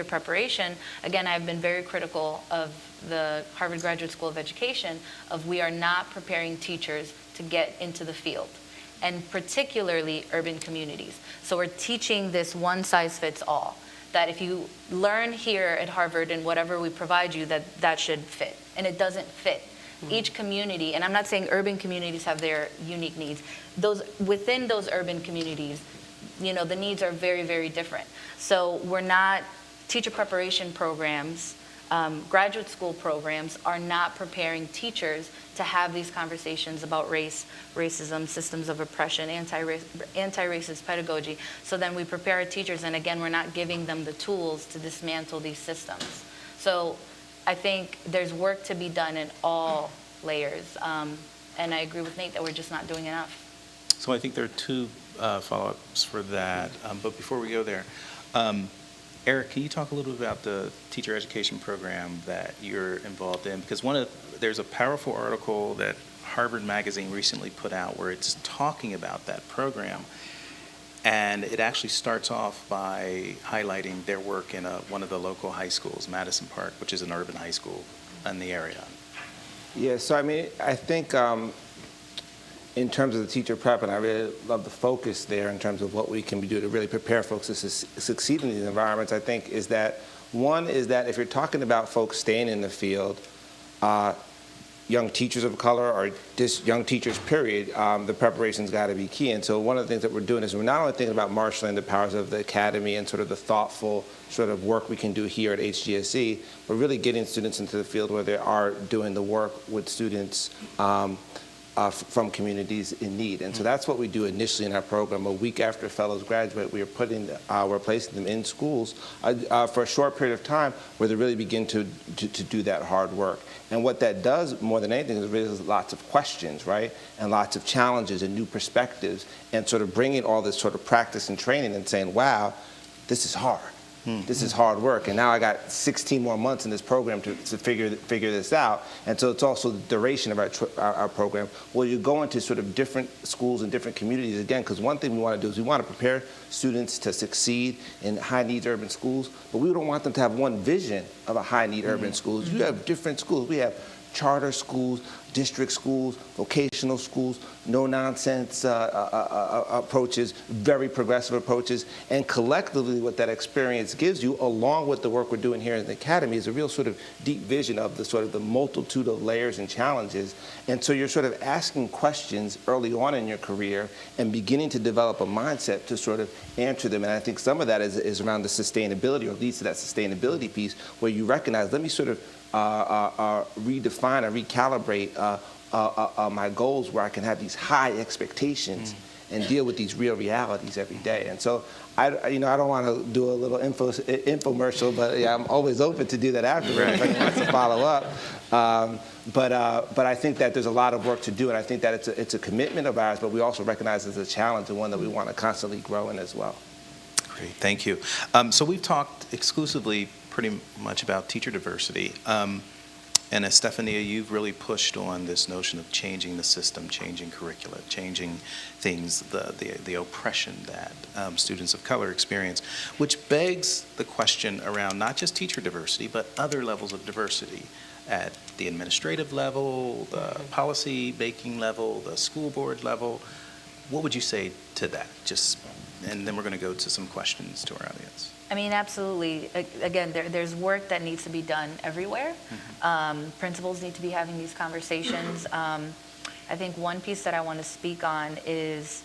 preparation, again, I've been very critical of the Harvard Graduate School of Education of we are not preparing teachers to get into the field, and particularly urban communities. So we're teaching this one size fits all, that if you learn here at Harvard and whatever we provide you, that should fit, and it doesn't fit. Each community, and I'm not saying urban communities have their unique needs, within those urban communities, the needs are very, very different. So we're not, teacher preparation programs, graduate school programs are not preparing teachers to have these conversations about race, racism, systems of oppression, anti-racist pedagogy. So then we prepare our teachers, and again, we're not giving them the tools to dismantle these systems. So I think there's work to be done in all layers. And I agree with Nate that we're just not doing enough. So I think there are two follow-ups for that. But before we go there, Eric, can you talk a little bit about the teacher education program that you're involved in? Because there's a powerful article that Harvard Magazine recently put out where it's talking about that program. And it actually starts off by highlighting their work in one of the local high schools, Madison Park, which is an urban high school in the area. Yeah, so I think in terms of the teacher prep, and I really love the focus there in terms of what we can do to really prepare folks to succeed in these environments, I think is that, one is that if you're talking about folks staying in the field, young teachers of color or just young teachers, period, the preparation's got to be key. And so one of the things that we're doing is we're not only thinking about marshaling the powers of the academy and sort of the thoughtful sort of work we can do here at HGSE, but really getting students into the field where they are doing the work with students from communities in need. And so that's what we do initially in our program. A week after fellows graduate, we're placing them in schools for a short period of time where they really begin to do that hard work. And what that does more than anything is raises lots of questions, right? And lots of challenges and new perspectives, and sort of bringing all this sort of practice and training and saying, wow, this is hard. This is hard work, and now I got 16 more months in this program to figure this out. And so it's also the duration of our program, where you go into sort of different schools and different communities again, because one thing we want to do is we want to prepare students to succeed in high-needs urban schools, but we don't want them to have one vision of a high-need urban schools. You have different schools. We have charter schools, district schools, vocational schools, no-nonsense approaches, very progressive approaches, and collectively what that experience gives you, along with the work we're doing here in the academy, is a real sort of deep vision of the sort of the multitude of layers and challenges. And so you're sort of asking questions early on in your career and beginning to develop a mindset to sort of answer them. And I think some of that is around the sustainability, or leads to that sustainability piece, where you recognize, let me sort of redefine or recalibrate my goals where I can have these high expectations and deal with these real realities every day. And so I don't want to do a little infomercial, but yeah, I'm always open to do that afterwards if anyone wants to follow up. But I think that there's a lot of work to do, and I think that it's a commitment of ours, but we also recognize it's a challenge and one that we want to constantly grow in as well. Great, thank you. So we've talked exclusively pretty much about teacher diversity. And as Stefania, you've really pushed on this notion of changing the system, changing curricula, changing things, the oppression that students of color experience, which begs the question around not just teacher diversity, but other levels of diversity at the administrative level, the policy making level, the school board level. What would you say to that? And then we're going to go to some questions to our audience. I mean, absolutely. Again, there's work that needs to be done everywhere. Principals need to be having these conversations. I think one piece that I want to speak on is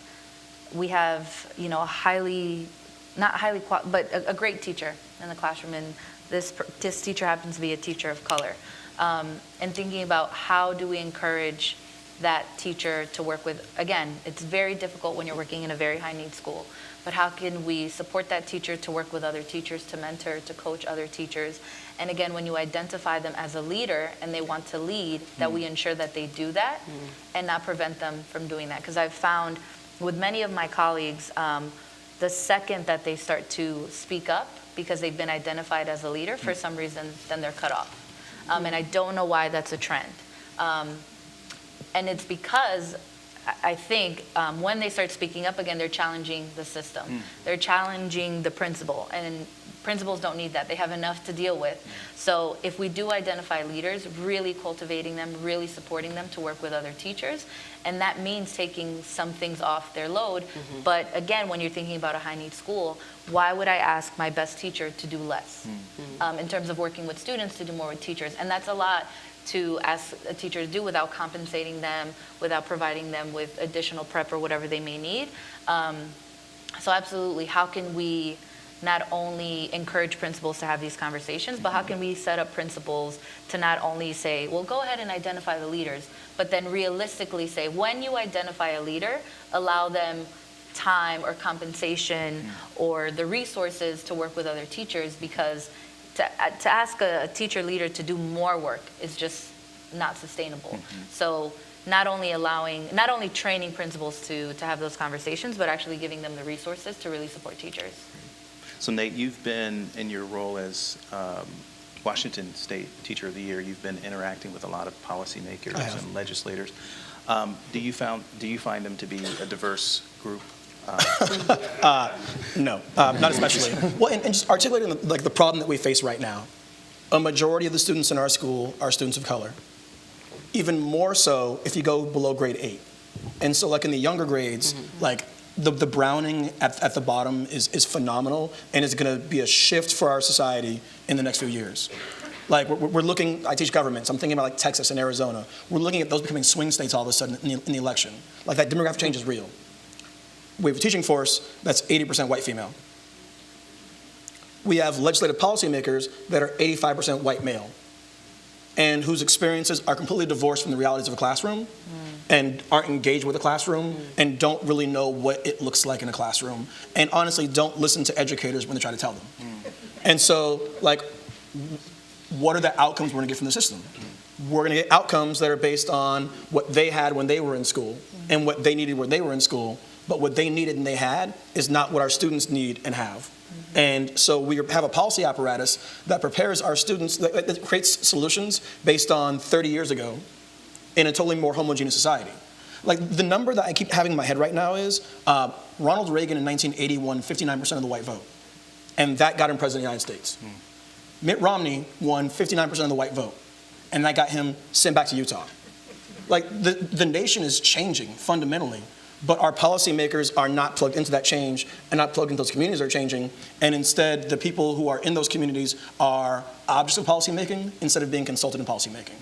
we have, a great teacher in the classroom, and this teacher happens to be a teacher of color. And thinking about how do we encourage that teacher to work with. Again, it's very difficult when you're working in a very high need school, but how can we support that teacher to work with other teachers, to mentor, to coach other teachers? And again, when you identify them as a leader and they want to lead, that we ensure that they do that and not prevent them from doing that. Because I've found with many of my colleagues, the second that they start to speak up because they've been identified as a leader, for some reason, then they're cut off. And I don't know why that's a trend. And it's because I think when they start speaking up again, they're challenging the system. They're challenging the principal, and principals don't need that. They have enough to deal with. So if we do identify leaders, really cultivating them, really supporting them to work with other teachers, and that means taking some things off their load. But again, when you're thinking about a high need school, why would I ask my best teacher to do less in terms of working with students, to do more with teachers? And that's a lot to ask a teacher to do without compensating them, without providing them with additional prep or whatever they may need. So absolutely, how can we not only encourage principals to have these conversations, but how can we set up principals to not only say, well, go ahead and identify the leaders, but then realistically say, when you identify a leader, allow them time or compensation or the resources to work with other teachers, because to ask a teacher leader to do more work is just not sustainable. So not only training principals to have those conversations, but actually giving them the resources to really support teachers. So Nate, you've been, in your role as Washington State Teacher of the Year, you've been interacting with a lot of policymakers and legislators. Do you find them to be a diverse group? No, not especially. Well, and just articulating the problem that we face right now. A majority of the students in our school are students of color. Even more so if you go below grade 8. And so like in the younger grades, like the browning at the bottom is phenomenal, and is going to be a shift for our society in the next few years. Like we're looking, I teach government, so I'm thinking about like Texas and Arizona. We're looking at those becoming swing states all of a sudden in the election. Like that demographic change is real. We have a teaching force that's 80% white female. We have legislative policymakers that are 85% white male, and whose experiences are completely divorced from the realities of a classroom and aren't engaged with the classroom and don't really know what it looks like in a classroom, and honestly don't listen to educators when they try to tell them. And so, like, what are the outcomes we're gonna get from the system? We're gonna get outcomes that are based on what they had when they were in school and what they needed when they were in school, but what they needed and they had is not what our students need and have. And so we have a policy apparatus that prepares our students, that creates solutions based on 30 years ago in a totally more homogeneous society. Like the number that I keep having in my head right now is Ronald Reagan in 1980 won 59% of the white vote. And that got him president of the United States. Mitt Romney won 59% of the white vote. And that got him sent back to Utah. Like the nation is changing fundamentally. But our policymakers are not plugged into that change and not plugged into those communities that are changing. And instead, the people who are in those communities are objects of policymaking instead of being consulted in policymaking.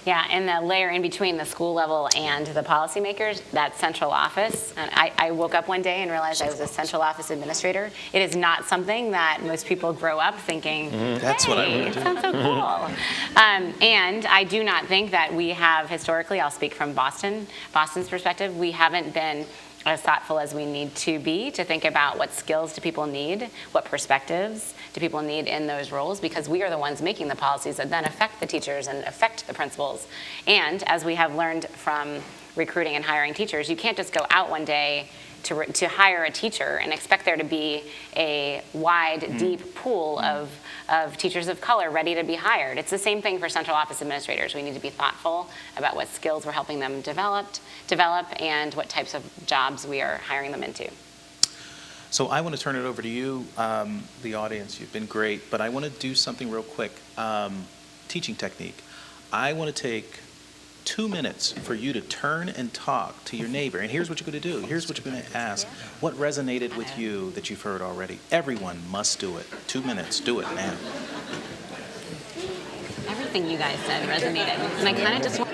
Yeah, and the layer in between the school level and the policymakers, that central office. And I woke up one day and realized I was a central office administrator. It is not something that most people grow up thinking, That's what I hey, would it do. sounds so cool. And I do not think that we have historically, I'll speak from Boston's perspective, we haven't been as thoughtful as we need to be to think about what skills do people need, what perspectives do people need in those roles, because we are the ones making the policies that then affect the teachers and affect the principals. And as we have learned from recruiting and hiring teachers, you can't just go out one day to hire a teacher and expect there to be a wide, deep pool of teachers of color ready to be hired. It's the same thing for central office administrators. We need to be thoughtful about what skills we're helping them develop and what types of jobs we are hiring them into. So I want to turn it over to you, the audience. You've been great, but I want to do something real quick. Teaching technique. I want to take 2 minutes for you to turn and talk to your neighbor. And here's what you're going to do. Here's what you're going to ask. What resonated with you that you've heard already? Everyone must do it. 2 minutes. Do it now. Everything you guys said resonated. And I kind of just want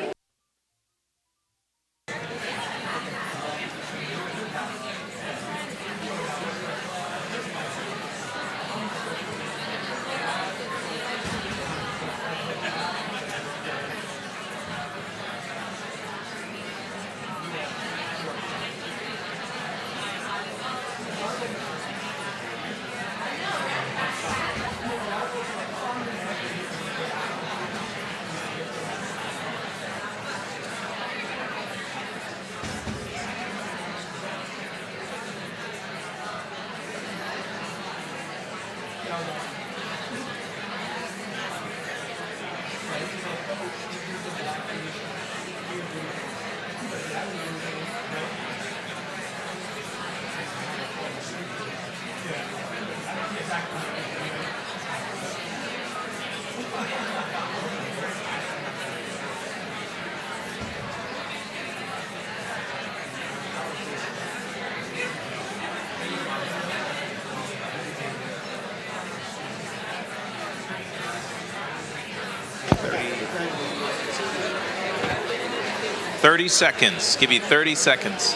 30 seconds. Give you 30 seconds.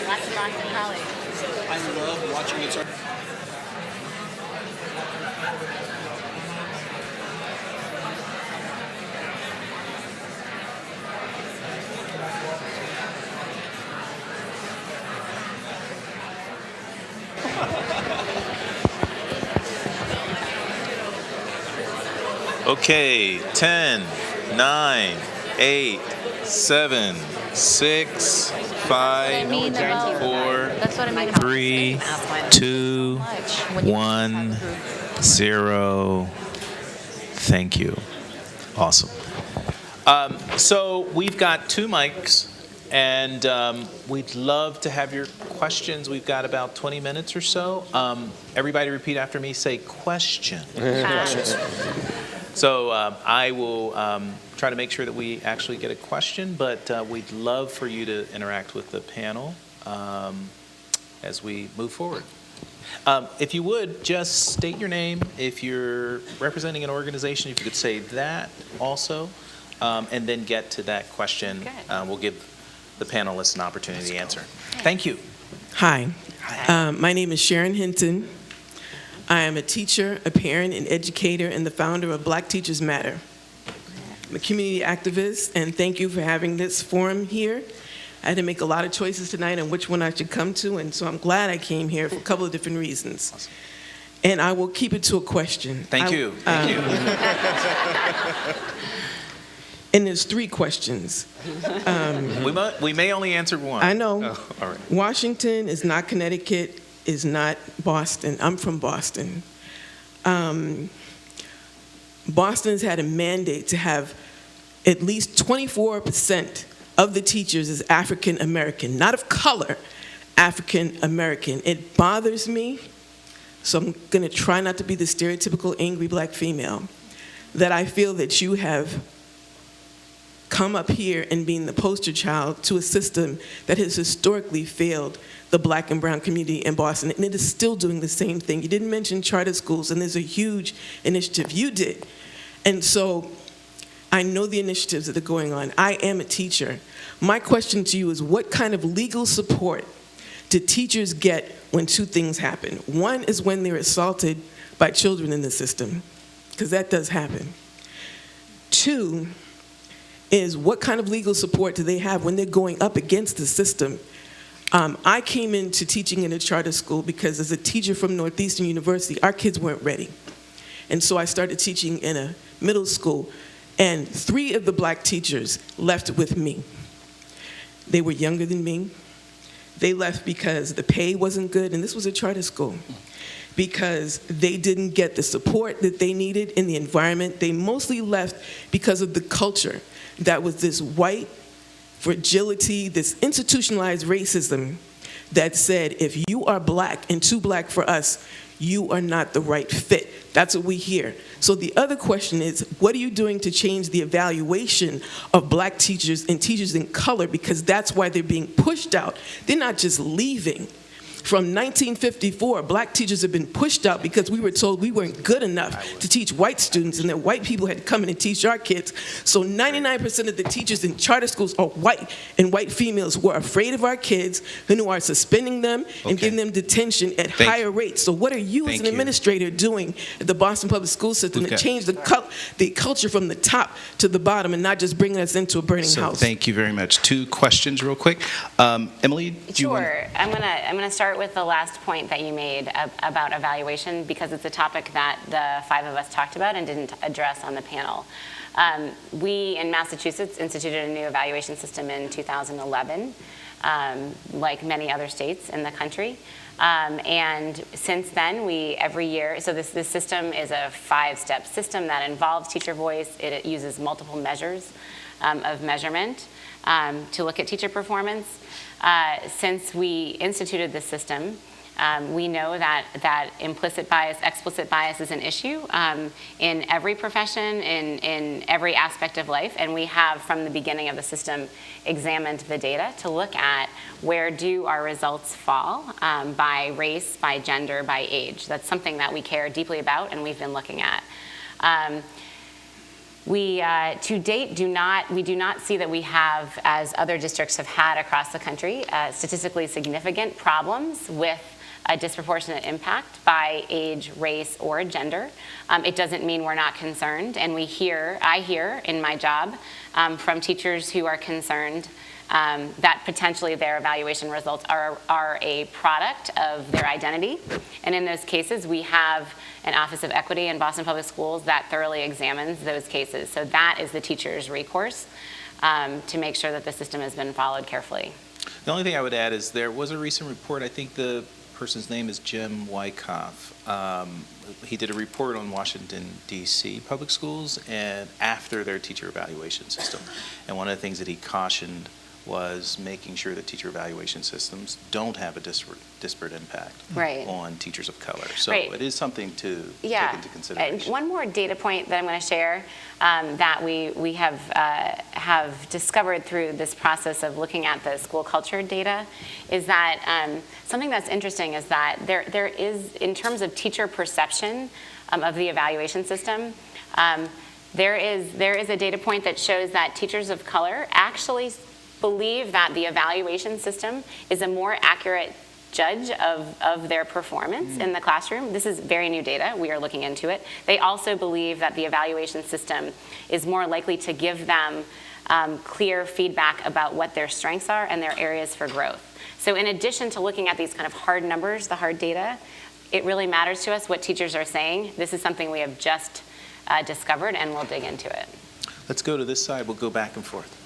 Lots of Boston colleagues. I love watching it. Okay, 10, 9, 8, 7, 6, 5, 4, That's what I mean. 3, 2, 1, 0. Thank you. Awesome. So we've got 2 mics, and we'd love to have your questions. We've got about 20 minutes or so. Everybody repeat after me. Say question. So I will try to make sure that we actually get a question, but we'd love for you to interact with the panel as we move forward. If you would, just state your name. If you're representing an organization, if you could say that also, and then get to that question. We'll give the panelists an opportunity to answer. Thank you. Hi. My name is Sharon Hinton. I am a teacher, a parent, an educator, and the founder of Black Teachers Matter. I'm a community activist, and thank you for having this forum here. I had to make a lot of choices tonight on which one I should come to, and so I'm glad I came here for a couple of different reasons. Awesome. And I will keep it to a question. Thank you. Thank you. And there's 3 questions. We may only answer one. I know. Oh, all right. Washington is not Connecticut, is not Boston. I'm from Boston. Boston's had a mandate to have at least 24% of the teachers as African American, not of color, African American. It bothers me, so I'm gonna try not to be the stereotypical angry Black female, that I feel that you have come up here and being the poster child to a system that has historically failed the Black and brown community in Boston, and it is still doing the same thing. You didn't mention charter schools, and there's a huge initiative. You did. And so I know the initiatives that are going on. I am a teacher. My question to you is, what kind of legal support do teachers get when 2 things happen? One is when they're assaulted by children in the system, because that does happen. 2 is, what kind of legal support do they have when they're going up against the system? I came into teaching in a charter school because as a teacher from Northeastern University, our kids weren't ready. And so I started teaching in a middle school, and 3 of the Black teachers left with me. They were younger than me. They left because the pay wasn't good, and this was a charter school, because they didn't get the support that they needed in the environment. They mostly left because of the culture that was this white fragility, this institutionalized racism that said, if you are Black and too Black for us, you are not the right fit. That's what we hear. So the other question is, what are you doing to change the evaluation of Black teachers and teachers in color? Because that's why they're being pushed out. They're not just leaving. From 1954, Black teachers have been pushed out because we were told we weren't good enough to teach white students, and that white people had to come in and teach our kids. So 99% of the teachers in charter schools are white, and white females who are afraid of our kids and who are suspending them and giving them detention at higher rates. So what are you as an administrator doing at the Boston Public School System to change the culture from the top to the bottom and not just bringing us into a burning house? Thank you very much. 2 questions real quick. Emily, do you want? Sure. I'm gonna start with the last point that you made about evaluation, because it's a topic that the 5 of us talked about and didn't address on the panel. We in Massachusetts instituted a new evaluation system in 2011, like many other states in the country. And since then, every year, so this system is a 5-step system that involves teacher voice. It uses multiple measures of measurement to look at teacher performance. Since we instituted this system, we know that implicit bias, explicit bias is an issue in every profession, in every aspect of life, and we have, from the beginning of the system, examined the data to look at where do our results fall by race, by gender, by age. That's something that we care deeply about and we've been looking at. We, to date, do not see that we have, as other districts have had across the country, statistically significant problems with a disproportionate impact by age, race, or gender. It doesn't mean we're not concerned, and I hear in my job from teachers who are concerned that potentially their evaluation results are a product of their identity. And in those cases, we have an Office of Equity in Boston Public Schools that thoroughly examines those cases. So that is the teacher's recourse to make sure that the system has been followed carefully. The only thing I would add is there was a recent report, I think the person's name is Jim Wyckoff. He did a report on Washington, D.C. public schools and after their teacher evaluation system. And one of the things that he cautioned was making sure that teacher evaluation systems don't have a disparate impact on teachers of color. So it is something to take into consideration. One more data point that I'm going to share that we have discovered through this process of looking at the school culture data is that something that's interesting is that there is, in terms of teacher perception of the evaluation system, there is a data point that shows that teachers of color actually believe that the evaluation system is a more accurate judge of their performance in the classroom. This is very new data. We are looking into it. They also believe that the evaluation system is more likely to give them clear feedback about what their strengths are and their areas for growth. So in addition to looking at these kind of hard numbers, the hard data, it really matters to us what teachers are saying. This is something we have just discovered, and we'll dig into it. Let's go to this side. We'll go back and forth.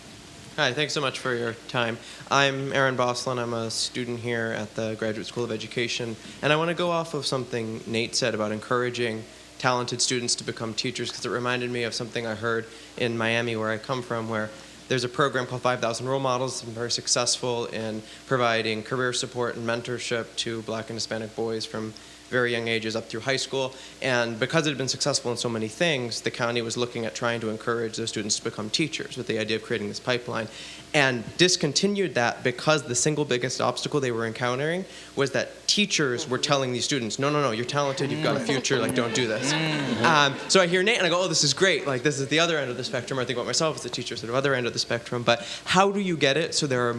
Hi, thanks so much for your time. I'm Aaron Boslin. I'm a student here at the Graduate School of Education, and I want to go off of something Nate said about encouraging talented students to become teachers, because it reminded me of something I heard in Miami, where I come from, where there's a program called 5,000 Role Models. It's been very successful in providing career support and mentorship to Black and Hispanic boys from very young ages up through high school. And because it had been successful in so many things, the county was looking at trying to encourage those students to become teachers with the idea of creating this pipeline, and discontinued that because the single biggest obstacle they were encountering was that teachers were telling these students, no, you're talented, you've got a future, like, don't do this. So I hear Nate and I go, oh, this is great, like, this is the other end of the spectrum. Or I think about myself as a teacher, sort of other end of the spectrum. But how do you get it so there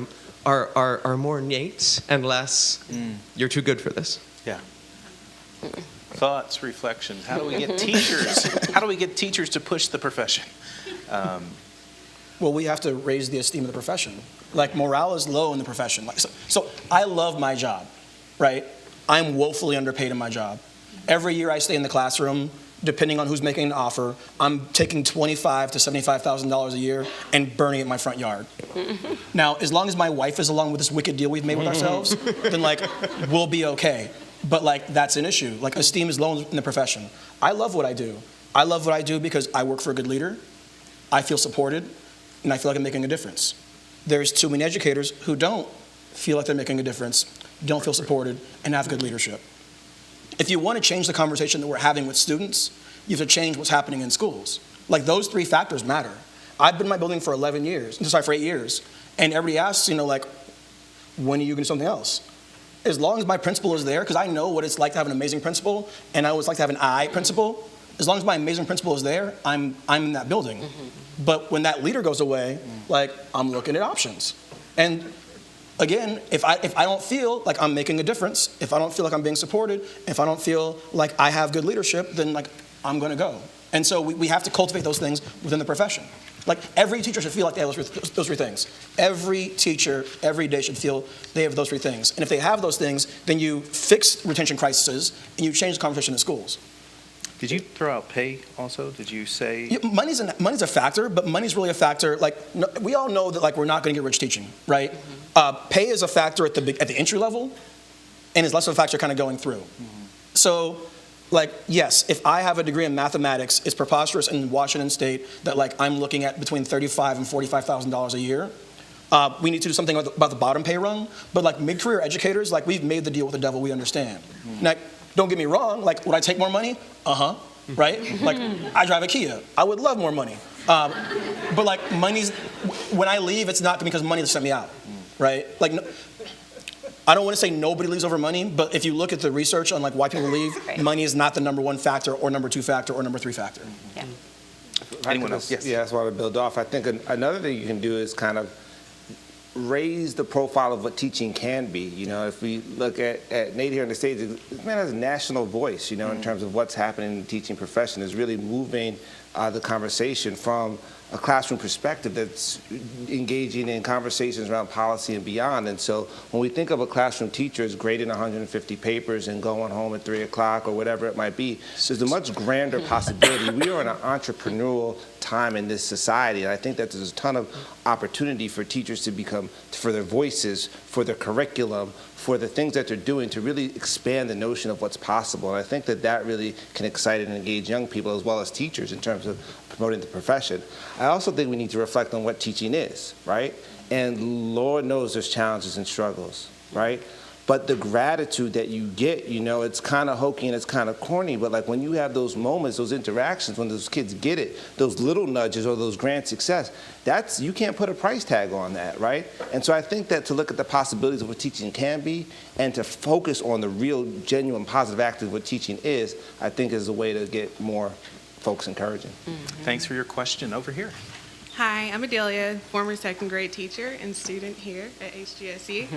are more Nates and less, you're too good for this? Yeah. Thoughts, reflections. How do we get teachers? How do we get teachers to push the profession? Well, we have to raise the esteem of the profession. Like, morale is low in the profession. Like, so I love my job, right? I'm woefully underpaid in my job. Every year I stay in the classroom, depending on who's making an offer, I'm taking $25,000 to $75,000 a year and burning it in my front yard. Now, as long as my wife is along with this wicked deal we've made with ourselves, then, like, we'll be okay. But, like, that's an issue. Like, esteem is low in the profession. I love what I do. I love what I do because I work for a good leader, I feel supported, and I feel like I'm making a difference. There's too many educators who don't feel like they're making a difference, don't feel supported, and have good leadership. If you want to change the conversation that we're having with students, you have to change what's happening in schools. Like, those three factors matter. I've been in my building for 8 years, and everybody asks, like, when are you going to do something else? As long as my principal is there, because I know what it's like to have an amazing principal, and I always like to have an I principal. As long as my amazing principal is there, I'm in that building. But when that leader goes away, like, I'm looking at options. And again, if I don't feel like I'm making a difference, if I don't feel like I'm being supported, if I don't feel like I have good leadership, then, like, I'm going to go. And so we have to cultivate those things within the profession. Like, every teacher should feel like they have those three things. Every teacher, every day should feel they have those three things. And if they have those things, then you fix retention crises and you change the conversation in schools. Did you throw out pay also? Did you say? Yeah, money's a factor, but money's really a factor. Like, we all know that, like, we're not going to get rich teaching, right? Pay is a factor at the entry level, and is less of a factor kind of going through. So, like, yes, if I have a degree in mathematics, it's preposterous in Washington State that, like, I'm looking at between $35,000 and $45,000 a year. We need to do something about the bottom pay rung. But, like, mid-career educators, like, we've made the deal with the devil. We understand. Now, don't get me wrong. Like, would I take more money? Right? Like, I drive a Kia. I would love more money. But, like, when I leave, it's not because money sent me out, right? Like, I don't want to say nobody leaves over money, but if you look at the research on, like, why people leave, money is not the number one factor or number two factor or number three factor. Yeah. Anyone else? Yes. Yeah, that's what I build off. I think another thing you can do is kind of raise the profile of what teaching can be. You know, if we look at Nate here on the stage, this man has a national voice, you know, in terms of what's happening in the teaching profession, is really moving the conversation from a classroom perspective that's engaging in conversations around policy and beyond. And so when we think of a classroom teacher as grading 150 papers and going home at 3 o'clock or whatever it might be, there's a much grander possibility. We are in an entrepreneurial time in this society, and I think that there's a ton of opportunity for teachers to become, for their voices, for their curriculum, for the things that they're doing to really expand the notion of what's possible. And I think that that really can excite and engage young people as well as teachers in terms of promoting the profession. I also think we need to reflect on what teaching is, right? And Lord knows there's challenges and struggles, right? But the gratitude that you get, you know, it's kind of hokey and it's kind of corny, but like when you have those moments, those interactions, when those kids get it, those little nudges or those grand success, that's, you can't put a price tag on that, right? And so I think that to look at the possibilities of what teaching can be and to focus on the real, genuine, positive aspects of what teaching is, I think is a way to get more folks encouraging. Thanks for your question. Over here. Hi, I'm Adelia, former second grade teacher and student here at HGSU.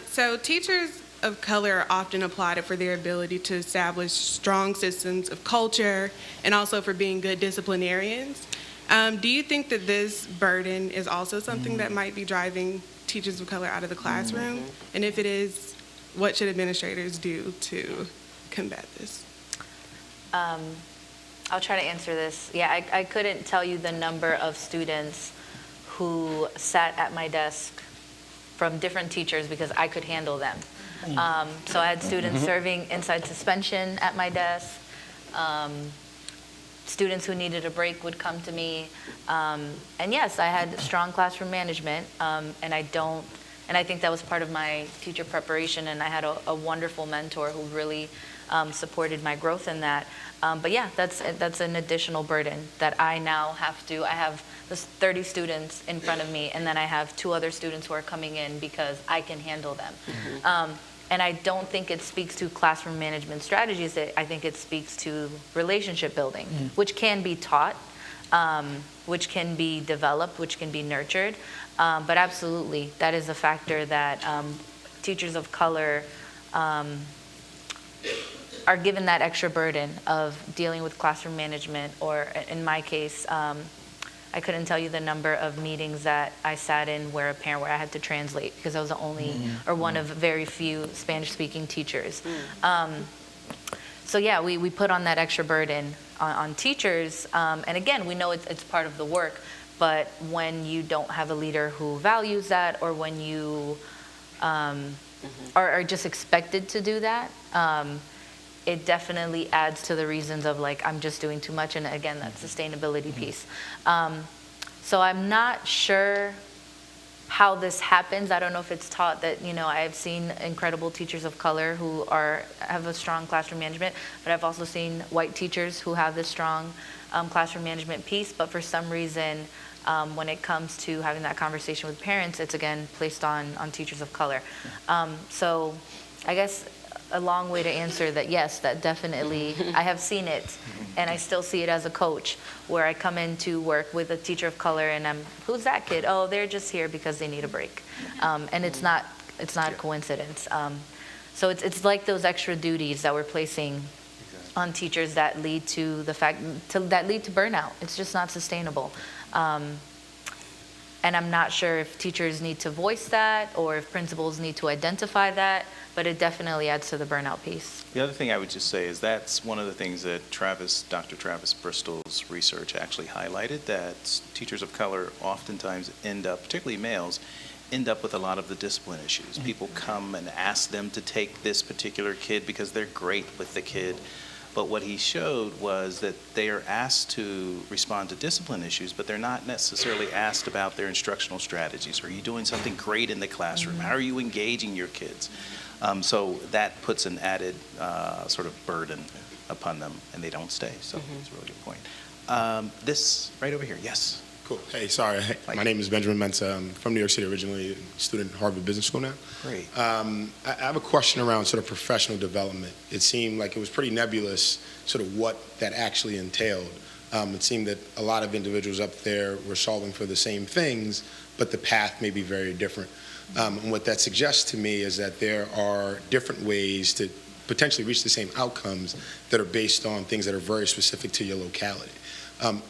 So teachers of color are often applauded for their ability to establish strong systems of culture and also for being good disciplinarians. Do you think that this burden is also something that might be driving teachers of color out of the classroom? And if it is, what should administrators do to combat this? I'll try to answer this. Yeah, I couldn't tell you the number of students who sat at my desk from different teachers because I could handle them. So I had students serving inside suspension at my desk. Students who needed a break would come to me. And yes, I had strong classroom management, and I think that was part of my teacher preparation, and I had a wonderful mentor who really supported my growth in that. But yeah, that's an additional burden that I now have to. I have this 30 students in front of me, and then I have 2 other students who are coming in because I can handle them. And I don't think it speaks to classroom management strategies. I think it speaks to relationship building, which can be taught, which can be developed, which can be nurtured. But absolutely, that is a factor that teachers of color are given that extra burden of dealing with classroom management, or in my case, I couldn't tell you the number of meetings that I sat in where I had to translate because I was the only or one of very few Spanish-speaking teachers. So yeah, we put on that extra burden on teachers, and again, we know it's part of the work, but when you don't have a leader who values that, or when you are just expected to do that, it definitely adds to the reasons of like, I'm just doing too much, and again, that sustainability piece. So I'm not sure how this happens. I don't know if it's taught that, you know, I've seen incredible teachers of color who have a strong classroom management, but I've also seen white teachers who have this strong classroom management piece, but for some reason, when it comes to having that conversation with parents, it's again placed on teachers of color. So I guess a long way to answer that, yes, that definitely, I have seen it, and I still see it as a coach, where I come into work with a teacher of color, and who's that kid? Oh, they're just here because they need a break. And it's not a coincidence. So it's like those extra duties that we're placing on teachers that lead to that lead to burnout. It's just not sustainable. And I'm not sure if teachers need to voice that or if principals need to identify that, but it definitely adds to the burnout piece. The other thing I would just say is that's one of the things that Dr. Travis Bristol's research actually highlighted, that teachers of color oftentimes end up, particularly males, end up with a lot of the discipline issues. People come and ask them to take this particular kid because they're great with the kid. But what he showed was that they are asked to respond to discipline issues, but they're not necessarily asked about their instructional strategies. Are you doing something great in the classroom? How are you engaging your kids? So that puts an added sort of burden upon them, and they don't stay. So it's a really good point. This right over here, yes. Cool. Hey, sorry. My name is Benjamin Mensah. I'm from New York City originally, a student at Harvard Business School now. Great. I have a question around sort of professional development. It seemed like it was pretty nebulous, sort of what that actually entailed. It seemed that a lot of individuals up there were solving for the same things, but the path may be very different. And what that suggests to me is that there are different ways to potentially reach the same outcomes that are based on things that are very specific to your locality.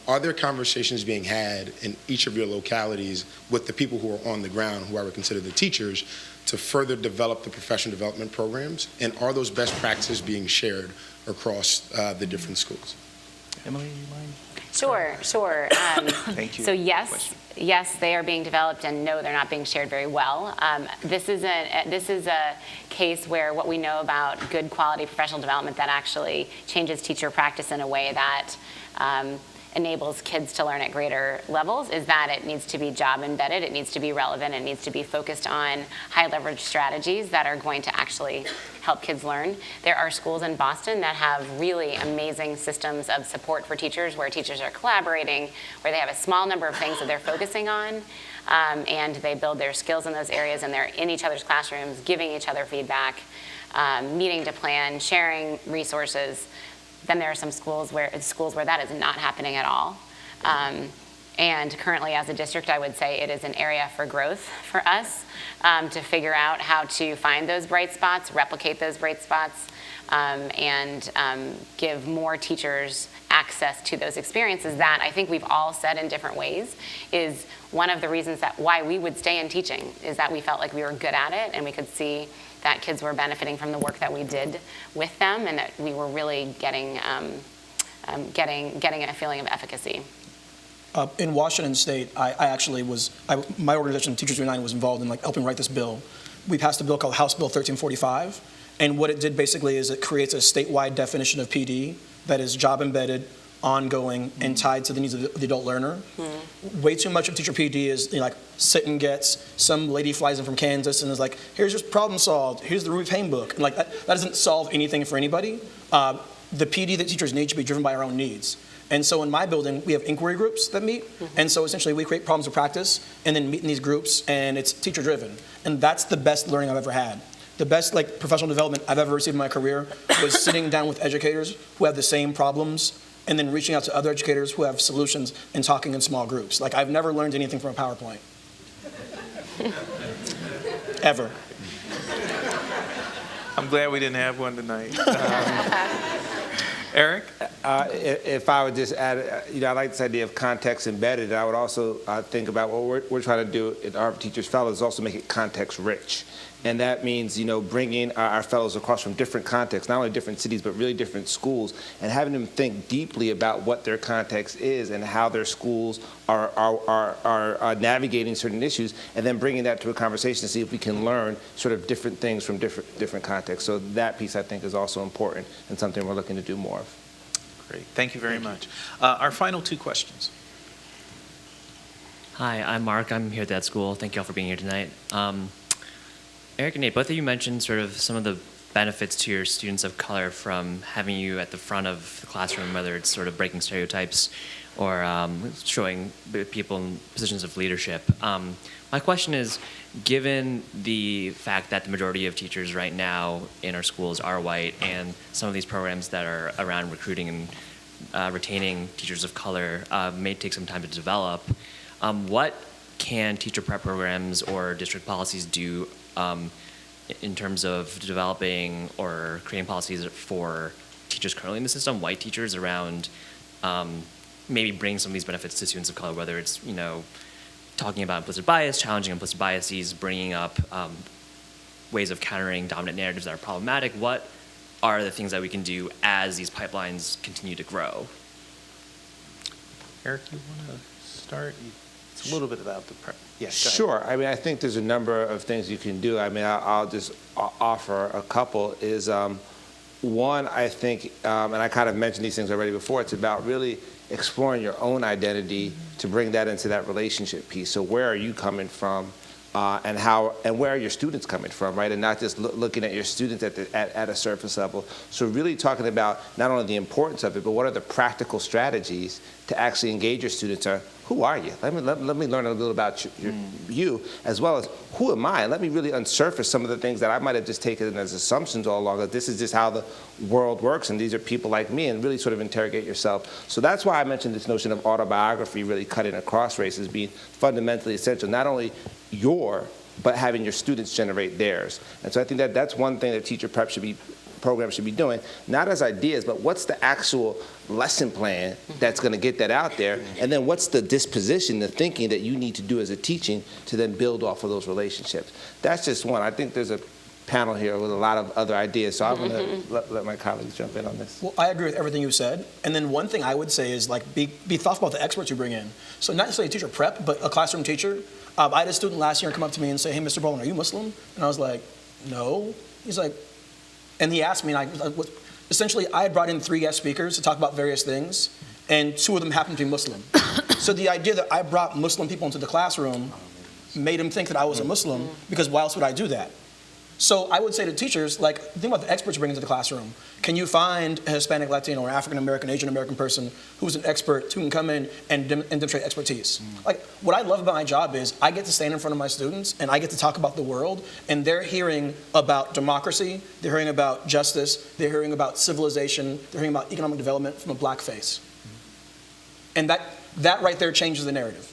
Are there conversations being had in each of your localities with the people who are on the ground, who I would consider the teachers, to further develop the professional development programs? And are those best practices being shared across the different schools? Emily, you mind? Sure. Thank you. So yes, Question. yes, they are being developed, and no, they're not being shared very well. This is a case where what we know about good quality professional development that actually changes teacher practice in a way that enables kids to learn at greater levels is that it needs to be job embedded, it needs to be relevant, it needs to be focused on high leverage strategies that are going to actually help kids learn. There are schools in Boston that have really amazing systems of support for teachers where teachers are collaborating, where they have a small number of things that they're focusing on, and they build their skills in those areas, and they're in each other's classrooms, giving each other feedback, meeting to plan, sharing resources. Then there are some schools where that is not happening at all. And currently as a district, I would say it is an area for growth for us to figure out how to find those bright spots, replicate those bright spots, and give more teachers access to those experiences that I think we've all said in different ways is one of the reasons that why we would stay in teaching is that we felt like we were good at it and we could see that kids were benefiting from the work that we did with them and that we were really getting a feeling of efficacy. In Washington State, my organization, Teachers United, was involved in helping write this bill. We passed a bill called House Bill 1345, and what it did basically is it creates a statewide definition of PD that is job embedded, ongoing, and tied to the needs of the adult learner. Way too much of teacher PD is sit and gets. Some lady flies in from Kansas and is like, here's your problem solved, here's the Ruby Payne book. And that doesn't solve anything for anybody. The PD that teachers need should be driven by our own needs. And so in my building, we have inquiry groups that meet. And so essentially we create problems of practice and then meet in these groups, and it's teacher driven. And that's the best learning I've ever had. The best professional development I've ever received in my career was sitting down with educators who have the same problems and then reaching out to other educators who have solutions and talking in small groups. I've never learned anything from a PowerPoint. Ever. I'm glad we didn't have one tonight. Eric? If I would just add, I like this idea of context embedded. I would also think about what we're trying to do at our Teachers Fellows is also make it context rich. And that means, bringing our fellows across from different contexts, not only different cities, but really different schools, and having them think deeply about what their context is and how their schools are navigating certain issues, and then bringing that to a conversation to see if we can learn sort of different things from different contexts. So that piece, I think, is also important and something we're looking to do more of. Great. Thank you very much. Our final two questions. Hi, I'm Mark. I'm here at that school. Thank you all for being here tonight. Eric and Nate, both of you mentioned sort of some of the benefits to your students of color from having you at the front of the classroom, whether it's sort of breaking stereotypes or showing people in positions of leadership. My question is, given the fact that the majority of teachers right now in our schools are white and some of these programs that are around recruiting and retaining teachers of color may take some time to develop, what can teacher prep programs or district policies do in terms of developing or creating policies for teachers currently in the system, white teachers, around maybe bringing some of these benefits to students of color, whether it's, talking about implicit bias, challenging implicit biases, bringing up ways of countering dominant narratives that are problematic. What are the things that we can do as these pipelines continue to grow? Eric, you want to start? It's a little bit about the prep. Yeah, Sure. I think there's a number of things you can do. I'll just offer a couple. Is one, I think, and I kind of mentioned these things already before, it's about really exploring your own identity to bring that into that relationship piece. So where are you coming from and where are your students coming from, right? And not just looking at your students at a surface level. So really talking about not only the importance of it, but what are the practical strategies to actually engage your students? Who are you? Let me learn a little about you, as well as who am I? And let me really unsurface some of the things that I might have just taken as assumptions all along, that this is just how the world works, and these are people like me, and really sort of interrogate yourself. So that's why I mentioned this notion of autobiography really cutting across race as being fundamentally essential, not only but having your students generate theirs. And so I think that that's one thing that teacher prep programs should be doing, not as ideas, but what's the actual lesson plan that's going to get that out there, and then what's the disposition, the thinking that you need to do as a teaching to then build off of those relationships. That's just one. I think there's a panel here with a lot of other ideas, so I'm going to let my colleagues jump in on this. Well, I agree with everything you said. And then one thing I would say is be thoughtful about the experts you bring in. So not necessarily a teacher prep, but a classroom teacher. I had a student last year come up to me and say, "Hey, Mr. Bowen, are you Muslim?" And I was like, "No." He's like, and he asked me, and essentially I had brought in 3 guest speakers to talk about various things, and 2 of them happened to be Muslim. So the idea that I brought Muslim people into the classroom made him think that I was a Muslim, because why else would I do that? So I would say to teachers, think about the experts you bring into the classroom. Can you find a Hispanic, Latino, or African American, Asian American person who's an expert who can come in and demonstrate expertise? What I love about my job is I get to stand in front of my students and I get to talk about the world, and they're hearing about democracy, they're hearing about justice, they're hearing about civilization, they're hearing about economic development from a black face. And that right there changes the narrative.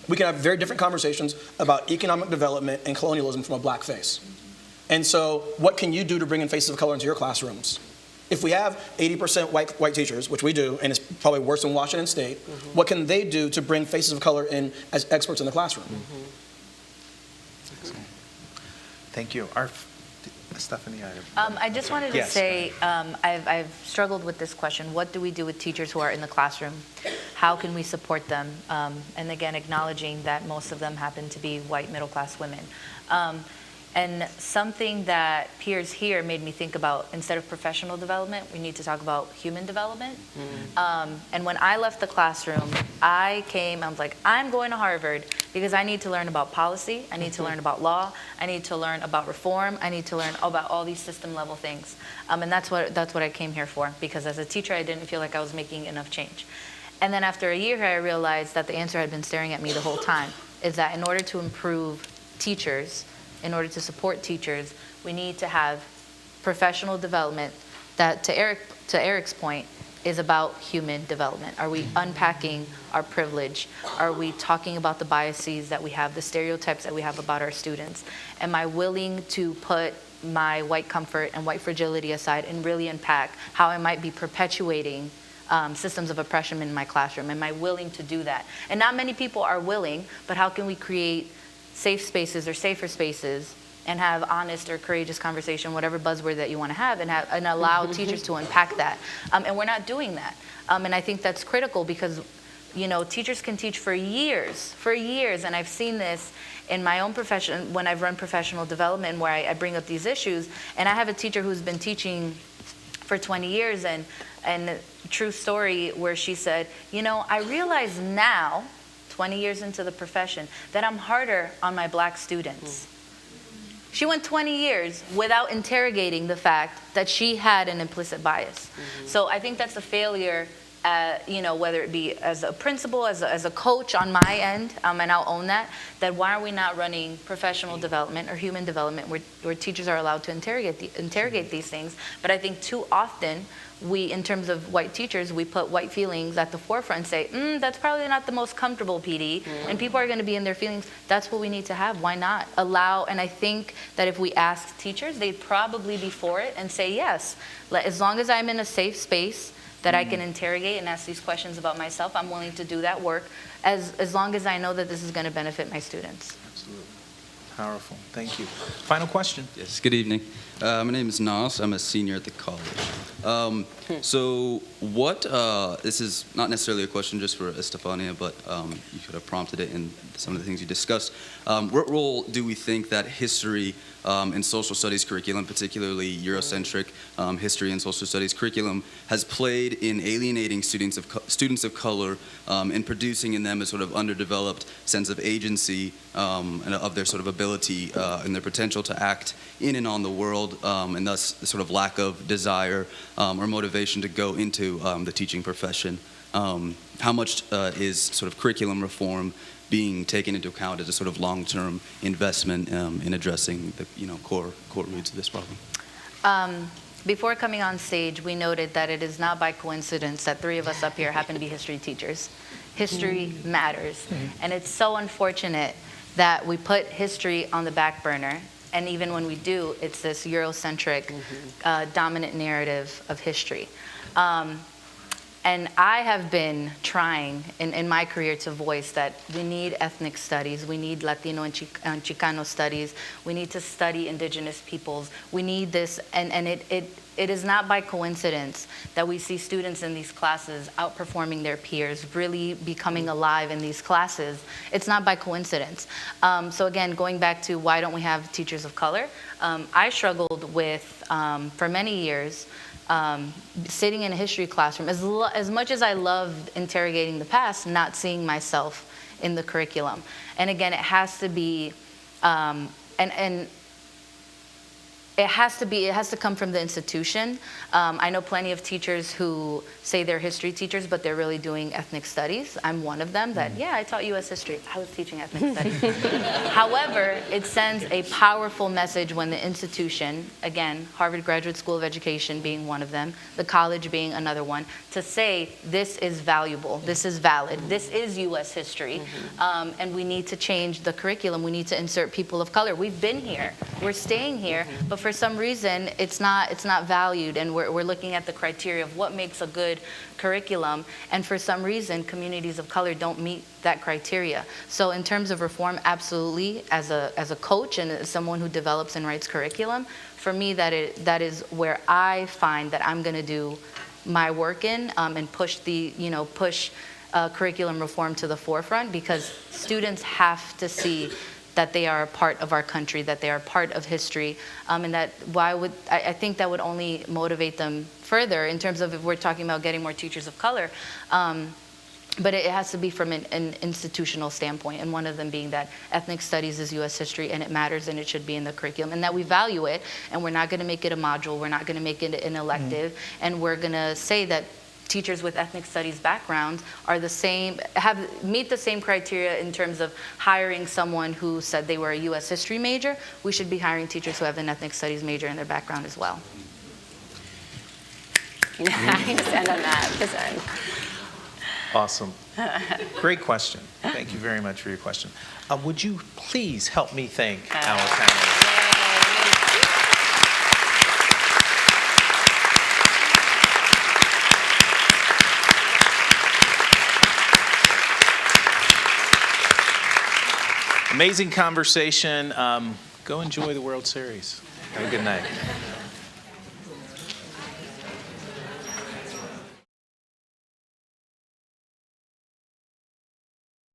We can have very different conversations about economic development and colonialism from a black face. And so what can you do to bring in faces of color into your classrooms? If we have 80% white teachers, which we do, and it's probably worse in Washington State, what can they do to bring faces of color in as experts in the classroom? Thank you. Stephanie, I just wanted to say, I've struggled with this question. What do we do with teachers who are in the classroom? How can we support them? And again, acknowledging that most of them happen to be white middle-class women. And something that peers here made me think about, instead of professional development, we need to talk about human development. And when I left the classroom, I was like, I'm going to Harvard because I need to learn about policy, I need to learn about law, I need to learn about reform, I need to learn about all these system level things. And that's what I came here for, because as a teacher, I didn't feel like I was making enough change. And then after a year here, I realized that the answer had been staring at me the whole time, is that in order to improve teachers, in order to support teachers, we need to have professional development that, to Eric's point, is about human development. Are we unpacking our privilege? Are we talking about the biases that we have, the stereotypes that we have about our students? Am I willing to put my white comfort and white fragility aside and really unpack how I might be perpetuating systems of oppression in my classroom? Am I willing to do that? And not many people are willing, but how can we create safe spaces or safer spaces and have honest or courageous conversation, whatever buzzword that you want to have, and allow teachers to unpack that. And we're not doing that. And I think that's critical because, teachers can teach for years, and I've seen this in my own profession when I've run professional development where I bring up these issues. And I have a teacher who's been teaching for 20 years, and true story where she said, I realize now, 20 years into the profession, that I'm harder on my black students. She went 20 years without interrogating the fact that she had an implicit bias. So I think that's a failure, whether it be as a principal, as a coach on my end, and I'll own that why are we not running professional development or human development where teachers are allowed to interrogate these things? But I think too often, we, in terms of white teachers, we put white feelings at the forefront and say, that's probably not the most comfortable PD, and people are going to be in their feelings. That's what we need to have. Why not? And I think that if we ask teachers, they'd probably be for it and say, yes, as long as I'm in a safe space that I can interrogate and ask these questions about myself, I'm willing to do that work as long as I know that this is going to benefit my students. Absolutely. Powerful. Thank you. Final question. Yes, good evening. My name is Nas. I'm a senior at the college. So what, this is not necessarily a question just for Estefania, but you could have prompted it in some of the things you discussed. What role do we think that history and social studies curriculum, particularly Eurocentric history and social studies curriculum, has played in alienating students of color and producing in them a sort of underdeveloped sense of agency and of their sort of ability and their potential to act in and on the world, and thus the sort of lack of desire or motivation to go into the teaching profession. How much is sort of curriculum reform being taken into account as a sort of long-term investment in addressing the core roots of this problem? Before coming on stage, we noted that it is not by coincidence that three of us up here happen to be history teachers. History matters, and it's so unfortunate that we put history on the back burner, and even when we do, it's this Eurocentric dominant narrative of history. And I have been trying in my career to voice that we need ethnic studies, we need Latino and Chicano studies, we need to study indigenous peoples, we need this, and it is not by coincidence that we see students in these classes outperforming their peers, really becoming alive in these classes. It's not by coincidence. So again, going back to why don't we have teachers of color, I struggled with, for many years, sitting in a history classroom, as much as I loved interrogating the past, not seeing myself in the curriculum. And again, it has to be, it has to come from the institution. I know plenty of teachers who say they're history teachers, but they're really doing ethnic studies. I'm one of them that, yeah, I taught U.S. history. I was teaching ethnic studies. However, it sends a powerful message when the institution, again, Harvard Graduate School of Education being one of them, the college being another one, to say this is valuable, this is valid, this is U.S. history, and we need to change the curriculum. We need to insert people of color. We've been here. We're staying here, but for some reason, it's not valued, and we're looking at the criteria of what makes a good curriculum, and for some reason, communities of color don't meet that criteria. So in terms of reform, absolutely, as a coach and as someone who develops and writes curriculum, for me, that is where I find that I'm gonna do my work in, and push curriculum reform to the forefront, because students have to see that they are a part of our country, that they are part of history, and that I think that would only motivate them further in terms of if we're talking about getting more teachers of color, but it has to be from an institutional standpoint, and one of them being that ethnic studies is U.S. history and it matters and it should be in the curriculum, and that we value it, and we're not going to make it a module, we're not going to make it an elective, and we're going to say that teachers with ethnic studies backgrounds are the same, meet the same criteria in terms of hiring someone who said they were a U.S. history major. We should be hiring teachers who have an ethnic studies major in their background as well. I just end on that. Just end. Awesome. Great question. Thank you very much for your question. Would you please help me thank our panelists? Amazing conversation. Go enjoy the World Series. Have a good night.